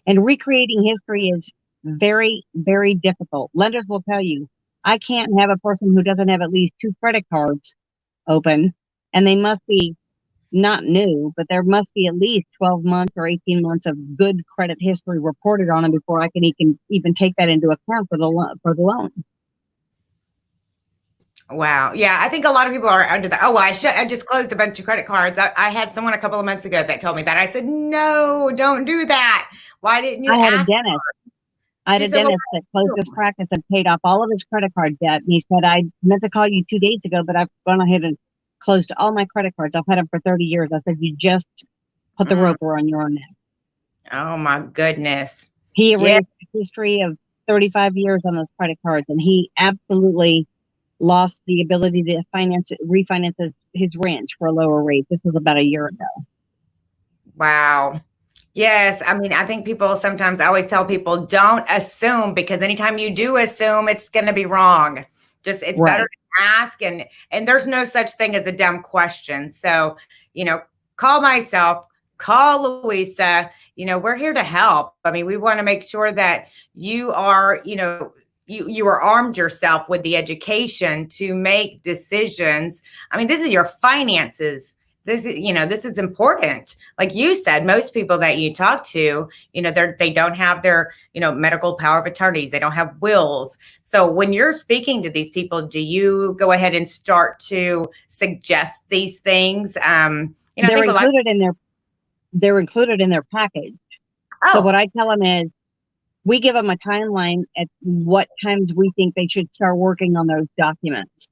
And recreating history is very, very difficult. Lenders will tell you, I can't have a person who doesn't have at least 2 credit cards open, and they must be not new, but there must be at least 12 months or 18 months of good credit history reported on them before I can even take that into account for the loan. Wow. Yeah, I think a lot of people are under that. Oh, well, I just closed a bunch of credit cards. I had someone a couple of months ago that told me that. I said, no, don't do that. Why didn't you I ask? had She a said, well, dentist that closed his practice and paid off all of his credit card debt. And he said, I meant to call you 2 days ago, but I've gone ahead and closed all my credit cards. I've had them for 30 years. I said, you just put the rope around your own neck. oh my goodness. He erased a history of 35 years on those credit cards, and he absolutely lost the ability to refinance his ranch for a lower rate. This was about a year ago. Wow. Yes. I mean, I think people sometimes, I always tell people, don't assume, because anytime you do assume, it's going to be wrong. It's better to ask, and there's no such thing as a dumb question. So, call myself, call Luisa, we're here to help. I mean, we want to make sure that you are, you are armed yourself with the education to make decisions. I mean, this is your finances. This is important. Like you said, most people that you talk to, they don't have their, medical power of attorneys. They don't have wills. So when you're speaking to these people, do you go ahead and start to suggest these things? They're included in their package. Oh. So what I tell them is, we give them a timeline at what times we think they should start working on those documents.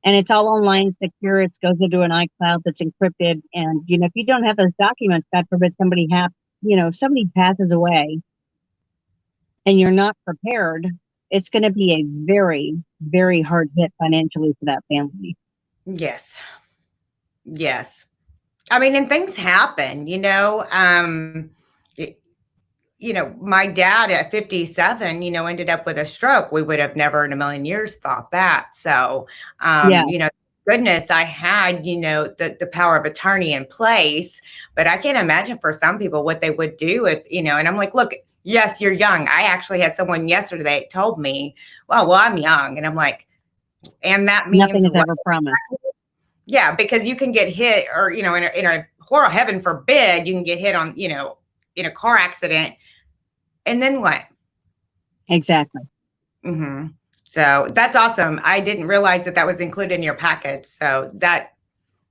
And it's all online, secure. It goes into an iCloud that's encrypted. And, if you don't have those documents, God forbid if somebody passes away and you're not prepared, it's going to be a very, very hard hit financially for that family. Yes. Yes. I mean, and things happen, my dad at 57, ended up with a stroke. We would have never in a million years thought that. So, goodness, I had, the power of attorney in place, but I can't imagine for some people what they would do if, and I'm like, look, yes, you're young. I actually had someone yesterday told me, well, I'm young. And I'm like, and that means nothing is ever promised. Yeah, because you can get hit, or, in a horror, heaven forbid, you can get hit on, in a car accident. And then what? Exactly. Mm-hmm. So that's awesome. I didn't realize that was included in your package. So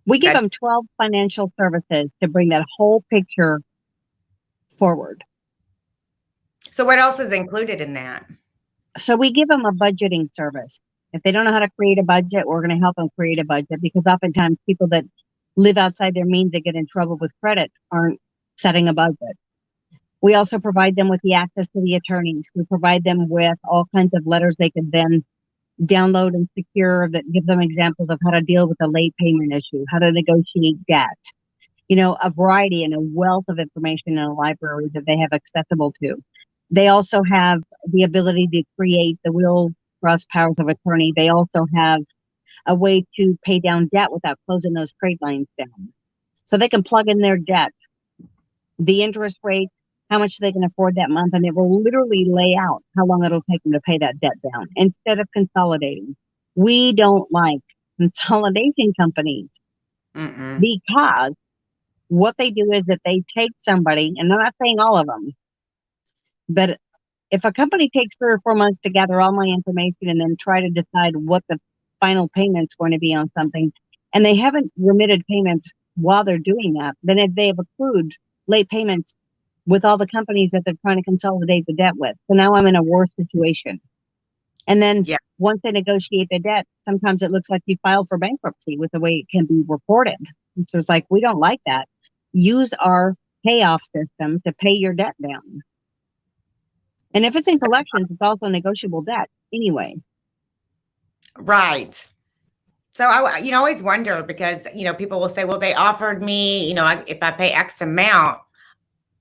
we give them 12 financial services to bring that whole picture forward. So what else is included in that? So we give them a budgeting service. If they don't know how to create a budget, we're going to help them create a budget, because oftentimes people that live outside their means that get in trouble with credit aren't setting a budget. We also provide them with the access to the attorneys. We provide them with all kinds of letters they can then download and secure that give them examples of how to deal with a late payment issue, how to negotiate debt, a variety and a wealth of information in a library that they have accessible to. They also have the ability to create the will, trust, powers of attorney. They also have a way to pay down debt without closing those trade lines down. So they can plug in their debt, the interest rate, how much they can afford that month, and it will literally lay out how long it'll take them to pay that debt down instead of consolidating. We don't like consolidation companies because what they do is that they take somebody, and I'm not saying all of them, but if a company takes 3 or 4 months to gather all my information and then try to decide what the final payment's going to be on something, and they haven't remitted payments while they're doing that, then if they have accrued late payments with all the companies that they're trying to consolidate the debt with. So now I'm in a worse situation. And then once they negotiate the debt, sometimes it looks like you filed for bankruptcy with the way it can be reported. And so it's like, we don't like that. Use our payoff system to pay your debt down. And if it's in collections, it's also negotiable debt anyway. Right. So I always wonder because, people will say, well, they offered me, if I pay X amount.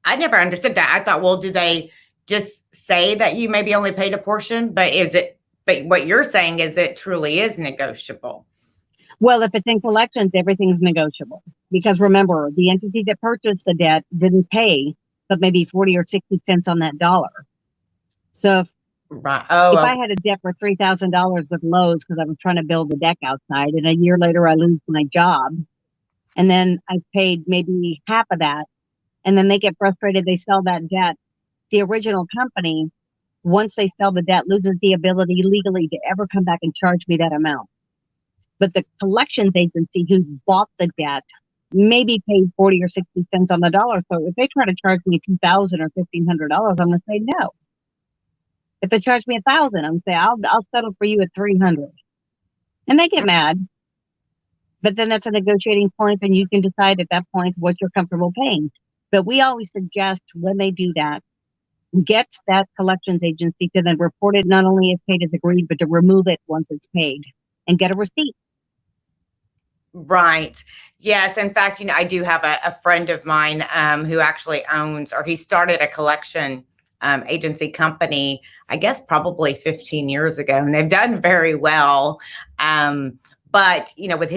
I never understood that. I thought, well, do they just say that you maybe only paid a portion, but what you're saying is it truly is negotiable. Well, if it's in collections, everything's negotiable. Because remember, the entity that purchased the debt didn't pay but maybe 40 or 60 cents on that dollar. So Right. if I had a debt for $3,000 with Lowe's because I was trying to build a deck outside, and a year later I lose my job, and then I paid maybe half of that, and then they get frustrated, they sell that debt. The original company, once they sell the debt, loses the ability legally to ever come back and charge me that amount. But the collections agency who bought the debt maybe paid 40 or 60 cents on the dollar. So if they try to charge me $2,000 or $1,500, I'm going to say no. If they charge me $1,000, I'm going to say I'll settle for you at $300, and they get mad. But then that's a negotiating point, and you can decide at that point what you're comfortable paying. But we always suggest when they do that, get that collections agency to then report it not only as paid as agreed, but to remove it once it's paid and get a receipt. Right. Yes. In fact, I do have a friend of mine who actually owns, or he started a collection agency company, I guess probably 15 years ago, and they've done very well. But with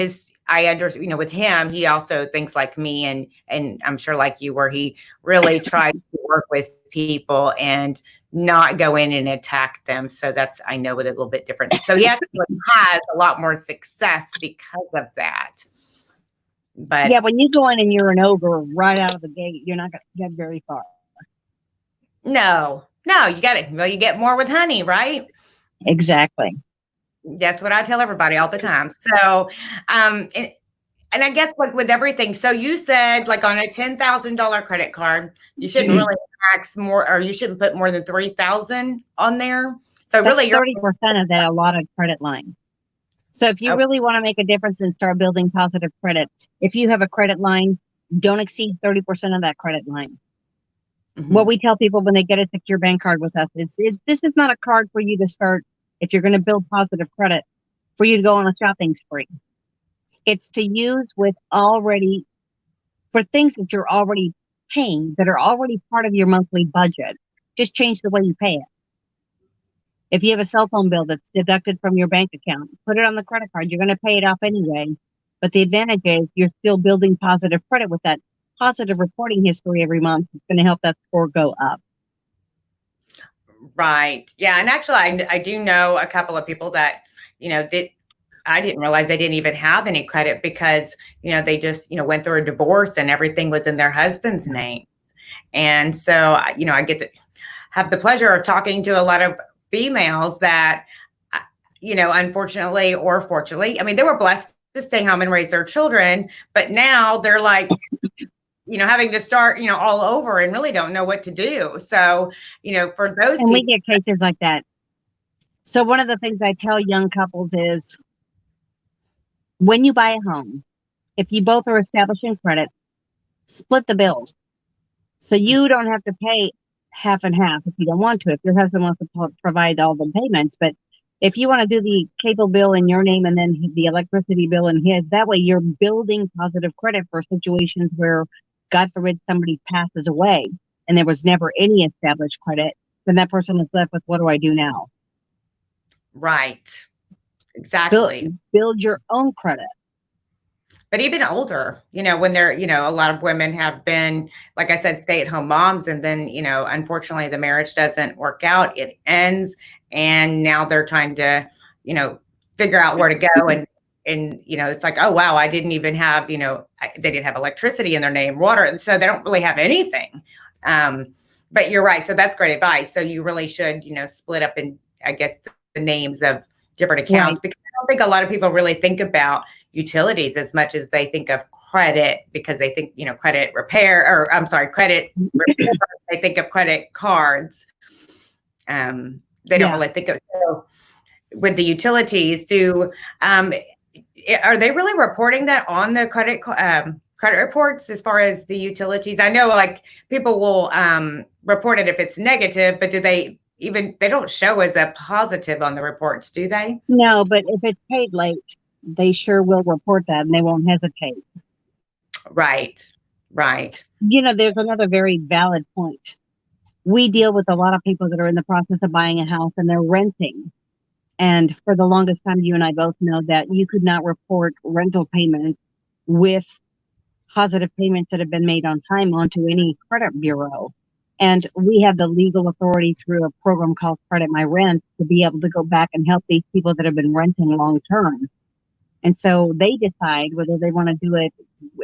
with him, he also thinks like me, and I'm sure like you, where he really tries to work with people and not go in and attack them. So I know it a little bit different. So he actually has a lot more success because of that. But yeah, when you go in and you're an ogre right out of the gate, you're not going to get very far. No, you got it. Well, you get more with honey, right? Exactly. That's what I tell everybody all the time. So, and I guess like with everything, so you said like on a $10,000 credit card, you shouldn't really max more, or you shouldn't put more than 3,000 on there. So that's really 30% of that allotted credit line. So if you really want to make a difference and start building positive credit, if you have a credit line, don't exceed 30% of that credit line. Mm-hmm. What we tell people when they get a secure bank card with us, this is not a card for you to start, if you're going to build positive credit, for you to go on a shopping spree. It's to use for things that you're already paying, that are already part of your monthly budget. Just change the way you pay it. If you have a cell phone bill that's deducted from your bank account, put it on the credit card. You're going to pay it off anyway. But the advantage is you're still building positive credit with that positive reporting history every month. It's going to help that score go up. Right. Yeah. And actually, I do know a couple of people that, I didn't realize they didn't even have any credit because, they just, went through a divorce and everything was in their husband's name. And so, I get to have the pleasure of talking to a lot of females that, unfortunately or fortunately, they were blessed to stay home and raise their children, but now they're like, having to start, all over and really don't know what to do. So, for those and we get cases like that. So one of the things I tell young couples is when you buy a home, if you both are establishing credit, split the bills. So you don't have to pay half and half if you don't want to, if your husband wants to provide all the payments. But if you want to do the cable bill in your name and then the electricity bill in his, that way you're building positive credit for situations where, God forbid, somebody passes away and there was never any established credit, then that person is left with, what do I do now? Right. Exactly. Build your own credit. But even older, when they're, a lot of women have been, like I said, stay-at-home moms. And then, unfortunately, the marriage doesn't work out. It ends. And now they're trying to, figure out where to go. And it's like, oh, wow, I didn't even have, they didn't have electricity in their name, water. And so they don't really have anything. But you're right. So that's great advice. So you really should, split up in, I guess, the names of different accounts. Right. Because I don't think a lot of people really think about utilities as much as they think of credit, because they think, credit repair, or I'm sorry, credit repair, they think of credit cards. They don't really think of, so with the utilities, are they really reporting that on the credit reports as far as the utilities? I know like people will report it if it's negative, but do they even, they don't show as a positive on the reports, do they? No, but if it's paid late, they sure will report that and they won't hesitate. Right. Right. There's another very valid point. We deal with a lot of people that are in the process of buying a house and they're renting. And for the longest time, you and I both know that you could not report rental payments with positive payments that have been made on time onto any credit bureau. And we have the legal authority through a program called Credit My Rent to be able to go back and help these people that have been renting long term. And so they decide whether they want to do it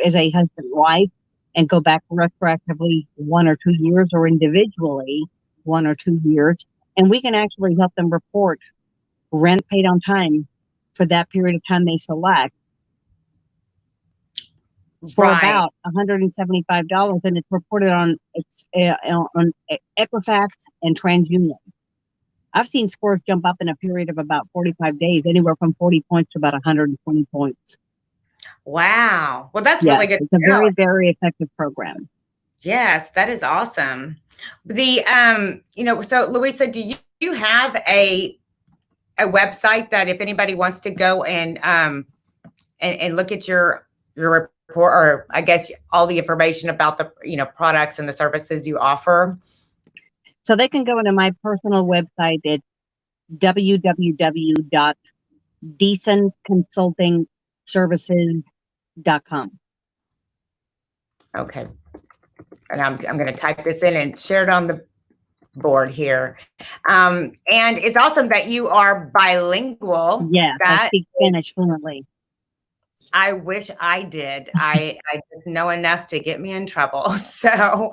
as a husband wife and go back retroactively 1 or 2 years, or individually 1 or 2 years. And we can actually help them report rent paid on time for that period of time they select for about $175, and it's reported on Equifax and TransUnion. I've seen scores jump up in a period of about 45 days, anywhere from 40 points to about 120 points. Wow. Well, that's really good. It's a very, very effective program. Yes, that is awesome. The so Luisa, do you have a website that if anybody wants to go and look at your report, or I guess all the information about the products and the services you offer? So they can go into my personal website at www.deasonconsultingservices.com. Okay. And I'm going to type this in and share it on the board here. And it's awesome that you are bilingual. Yeah, I speak Spanish fluently. I wish I did. I just know enough to get me in trouble. So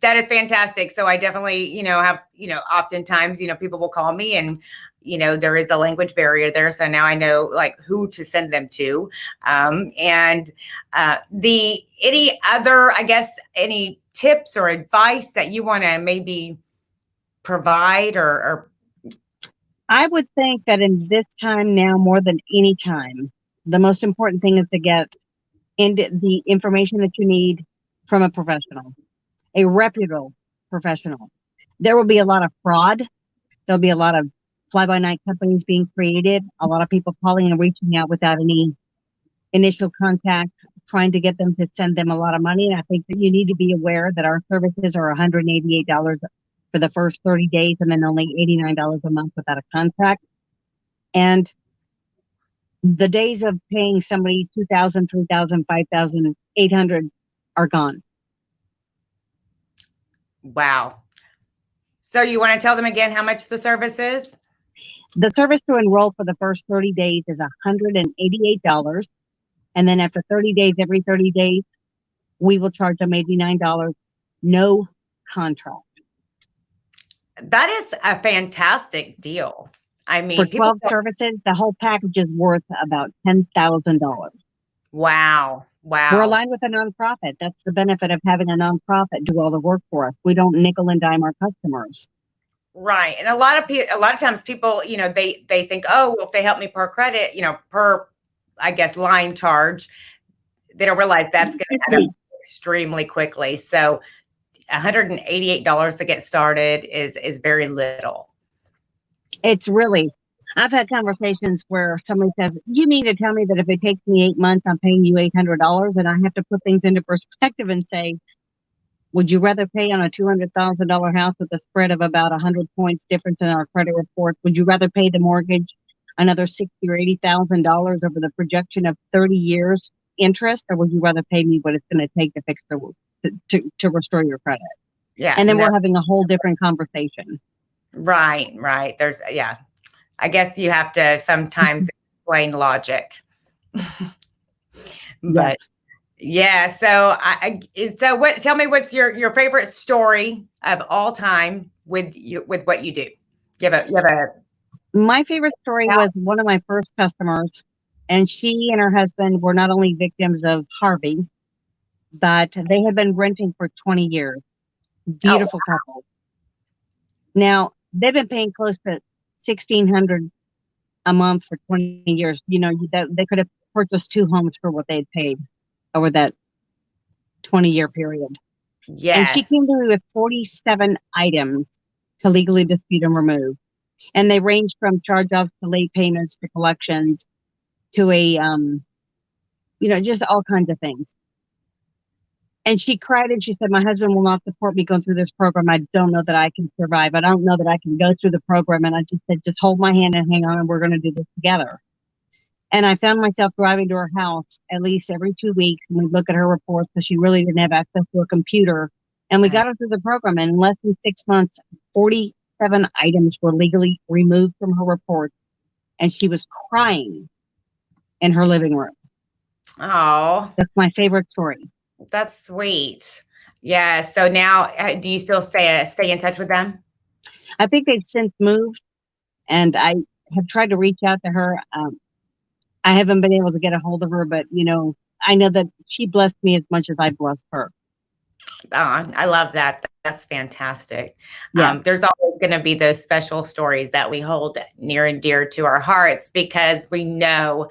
that is fantastic. So I definitely, have, oftentimes, people will call me and, there is a language barrier there. So now I know like who to send them to. Any other, I guess, any tips or advice that you want to maybe provide or I would think that in this time now, more than any time, the most important thing is to get into the information that you need from a professional, a reputable professional. There will be a lot of fraud. There'll be a lot of fly-by-night companies being created, a lot of people calling and reaching out without any initial contact, trying to get them to send them a lot of money. And I think that you need to be aware that our services are $188 for the first 30 days and then only $89 a month without a contract. And the days of paying somebody $2,000, $3,000, $5,000, $800 are gone. Wow. So you want to tell them again how much the service is? The service to enroll for the first 30 days is $188. And then after 30 days, every 30 days, we will charge them $89, no contract. That is a fantastic deal. I mean, for 12 services, the whole package is worth about $10,000. Wow. Wow. We're aligned with a nonprofit. That's the benefit of having a nonprofit do all the work for us. We don't nickel and dime our customers. Right. And a lot of times people, they think, oh, well, if they help me per credit, per, I guess, line charge, they don't realize that's going to add up extremely quickly. So $188 to get started is very little. It's really, I've had conversations where somebody says, you mean to tell me that if it takes me 8 months, I'm paying you $800? And I have to put things into perspective and say, would you rather pay on a $200,000 house with a spread of about 100 points difference in our credit report? Would you rather pay the mortgage another $60,000 or $80,000 over the projection of 30 years interest? Or would you rather pay me what it's going to take to fix to restore your credit? Yeah. And then we're having a whole different conversation. Right. There's, I guess you have to sometimes explain logic. But yes. So tell me what's your favorite story of all time with what you do? My favorite story was one of my first customers, and she and her husband were not only victims of Harvey, but they had been renting for 20 years. Beautiful couple. Now, they've been paying close to $1,600 a month for 20 years. They could have purchased 2 homes for what they had paid over that 20-year period. Yes. And she came to me with 47 items to legally dispute and remove. And they range from charge-offs to late payments to collections to just all kinds of things. And she cried and she said, my husband will not support me going through this program. I don't know that I can survive. I don't know that I can go through the program. And I just said, just hold my hand and hang on, and we're going to do this together. And I found myself driving to her house at least every 2 weeks, and we'd look at her reports because she really didn't have access to a computer. And we got her through the program. And in less than 6 months, 47 items were legally removed from her report. And she was crying in her living room. Oh, that's my favorite story. That's sweet. Yeah. So now, do you still stay in touch with them? I think they've since moved, and I have tried to reach out to her. I haven't been able to get a hold of her, but I know that she blessed me as much as I blessed her. I love that. That's fantastic. Yeah. There's always going to be those special stories that we hold near and dear to our hearts because we know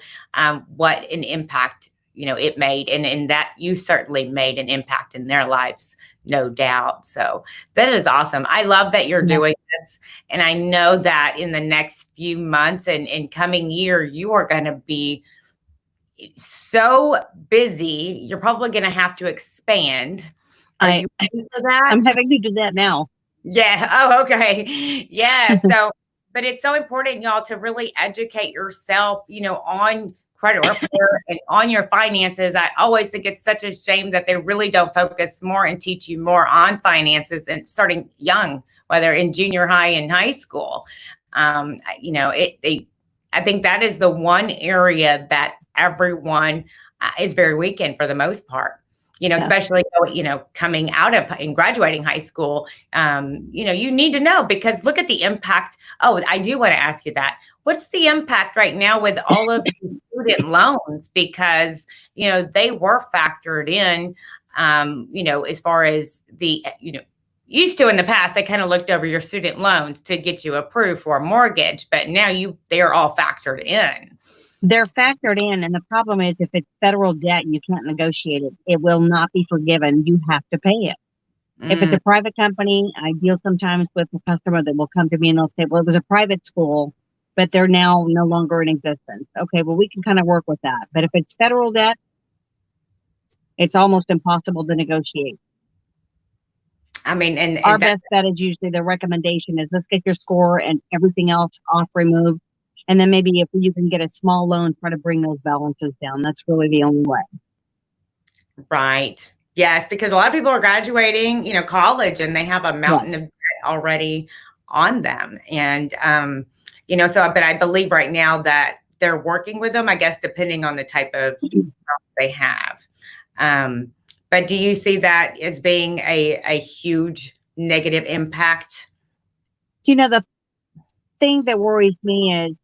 what an impact it made, and that you certainly made an impact in their lives, no doubt. So that is awesome. I love that you're doing this. And I know that in the next few months and coming year, you are going to be so busy. You're probably going to have to expand. Are you ready for that? I'm having to do that now. Yeah. Oh, okay. Yeah. So, but it's so important, y'all, to really educate yourself, on credit repair and on your finances. I always think it's such a shame that they really don't focus more and teach you more on finances and starting young, whether in junior high and high school. I think that is the one area that everyone is very weak in for the most part. Especially, coming out of and graduating high school, you need to know, because look at the impact. Oh, I do want to ask you that. What's the impact right now with all of the student loans? Because, they were factored in, as far as the, used to in the past, they kind of looked over your student loans to get you approved for a mortgage, but now they're all factored in. They're factored in, and the problem is if it's federal debt, you can't negotiate it. It will not be forgiven. You have to pay it. If it's a private company, I deal sometimes with a customer that will come to me and they'll say, well, it was a private school, but they're now no longer in existence. Okay, well, we can kind of work with that. But if it's federal debt, it's almost impossible to negotiate. I mean, and our best bet is usually the recommendation is let's get your score and everything else off, removed. And then maybe if you can get a small loan, try to bring those balances down. That's really the only way. Right. Yes, because a lot of people are graduating, college, and they have a mountain of debt already on them. And, but I believe right now that they're working with them, I guess, depending on the type of they have. But do you see that as being a huge negative impact? The thing that worries me is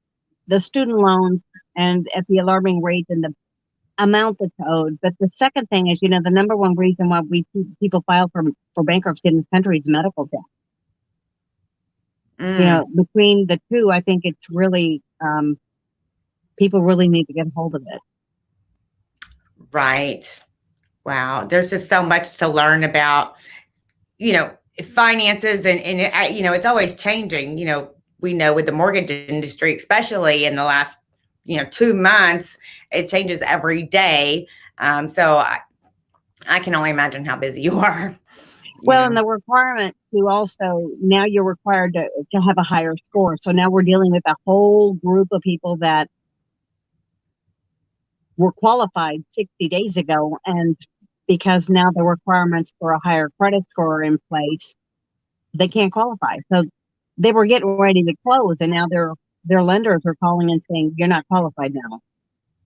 the student loans and at the alarming rate and the amount that's owed. But the second thing is, the number one reason why people file for bankruptcy in this country is medical debt. Between the two, I think it's really, people really need to get a hold of it. Right. Wow. There's just so much to learn about, finances and it's always changing. We know with the mortgage industry, especially in the last, 2 months, it changes every day. So I can only imagine how busy you are. Well, and the requirement to also, now you're required to have a higher score. So now we're dealing with a whole group of people that were qualified 60 days ago. And because now the requirements for a higher credit score are in place, they can't qualify. So they were getting ready to close, and now their lenders are calling and saying, you're not qualified now.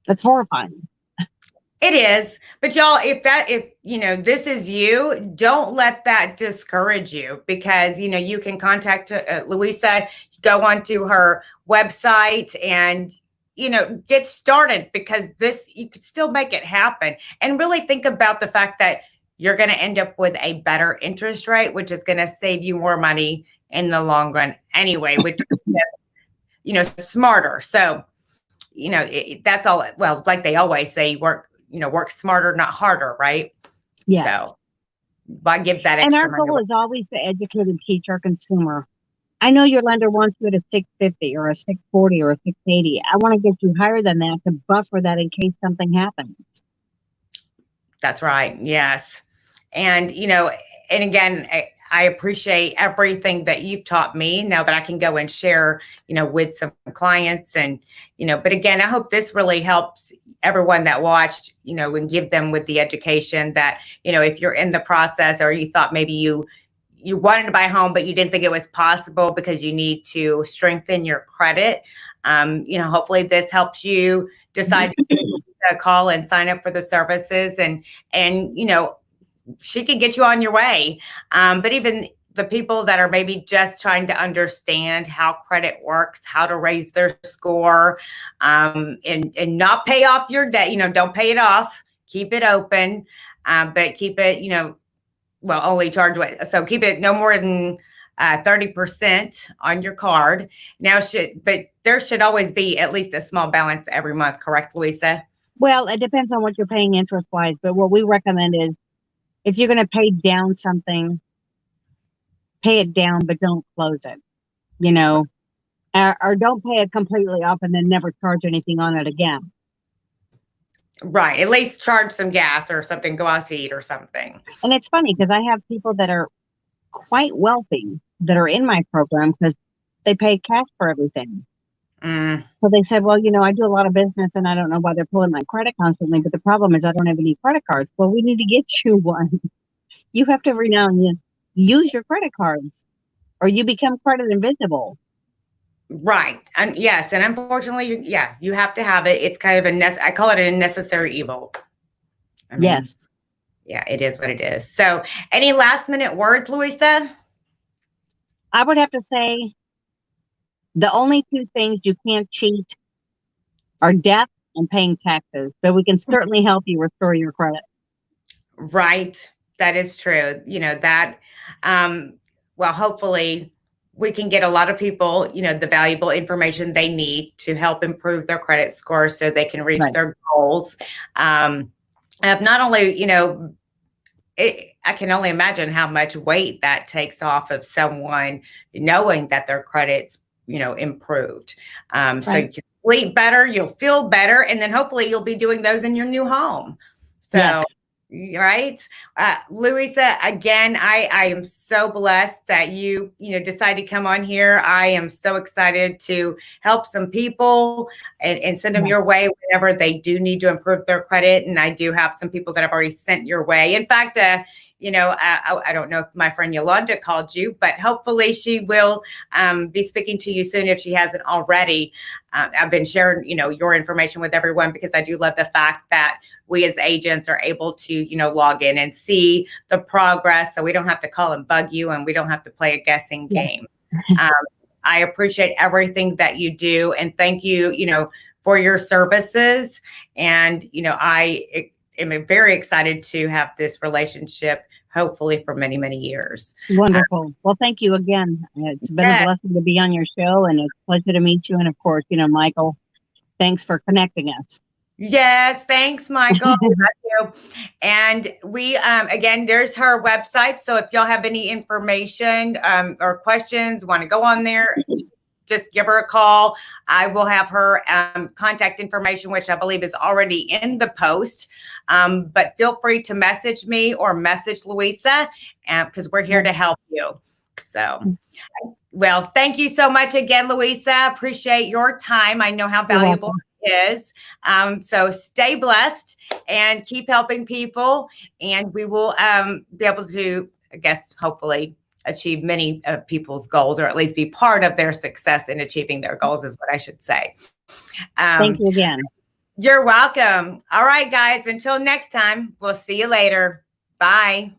That's horrifying. It is. But y'all, if this is you, don't let that discourage you, because, you can contact Luisa, go onto her website and, get started, because you could still make it happen. And really think about the fact that you're going to end up with a better interest rate, which is going to save you more money in the long run anyway, which is, smarter. So, that's all. Well, like they always say, work smarter, not harder, right? Yes. So I give that extra money. And our goal is always to educate and teach our consumer I know your lender wants you at a 650 or a 640 or a 680. I want to get you higher than that to buffer that in case something happens. That's right. Yes. And, and again, I appreciate everything that you've taught me now that I can go and share, with some clients and, but again, I hope this really helps everyone that watched, and give them with the education that, if you're in the process or you thought maybe you wanted to buy a home, but you didn't think it was possible because you need to strengthen your credit. Hopefully this helps you decide to call and sign up for the services and she can get you on your way. But even the people that are maybe just trying to understand how credit works, how to raise their score, and not pay off your debt, don't pay it off, keep it open, but keep it, only charge what, so keep it no more than 30% on your card. But there should always be at least a small balance every month, correct, Luisa? Well, it depends on what you're paying interest wise, but what we recommend is if you're going to pay down something, pay it down, but don't close it, or don't pay it completely off and then never charge anything on it again. Right. At least charge some gas or something, go out to eat or something. And it's funny because I have people that are quite wealthy that are in my program because they pay cash for everything. So they said, well, I do a lot of business and I don't know why they're pulling my credit constantly, but the problem is I don't have any credit cards. Well, we need to get you one. You have to every now and then use your credit cards or you become credit invisible. Right. And yes. And unfortunately, you have to have it. It's kind of I call it a necessary evil. Yes. Yeah, it is what it is. So any last minute words, Luisa? I would have to say the only two things you can't cheat are debt and paying taxes. So we can certainly help you restore your credit. Right. That is true. Hopefully we can get a lot of people, the valuable information they need to help improve their credit score so they can reach their goals. Not only, I can only imagine how much weight that takes off of someone knowing that their credit's, improved. So you can sleep better, you'll feel better, and then hopefully you'll be doing those in your new home. So, yes. Right. Luisa, again, I am so blessed that you decided to come on here. I am so excited to help some people and send them your way whenever they do need to improve their credit. And I do have some people that I've already sent your way. In fact, I don't know if my friend Yolanda called you, but hopefully she will be speaking to you soon if she hasn't already. I've been sharing, your information with everyone because I do love the fact that we as agents are able to, log in and see the progress so we don't have to call and bug you and we don't have to play a guessing game. I appreciate everything that you do and thank you, for your services. And, I am very excited to have this relationship, hopefully for many, many years. Wonderful. Well, thank you again. It's been a blessing to be on your show and it's a pleasure to meet you. And of course, Michael, thanks for connecting us. Yes, thanks, Michael. Love you. And we, again, there's her website. So if y'all have any information or questions, want to go on there, just give her a call. I will have her contact information, which I believe is already in the post. But feel free to message me or message Luisa because we're here to help you. So, well, thank you so much again, Luisa. Appreciate your time. I know how valuable it is. So stay blessed and keep helping people. And we will be able to, I guess, hopefully achieve many of people's goals, or at least be part of their success in achieving their goals is what I should say. Thank you again. You're welcome. All right, guys, until next time, we'll see you later. Bye.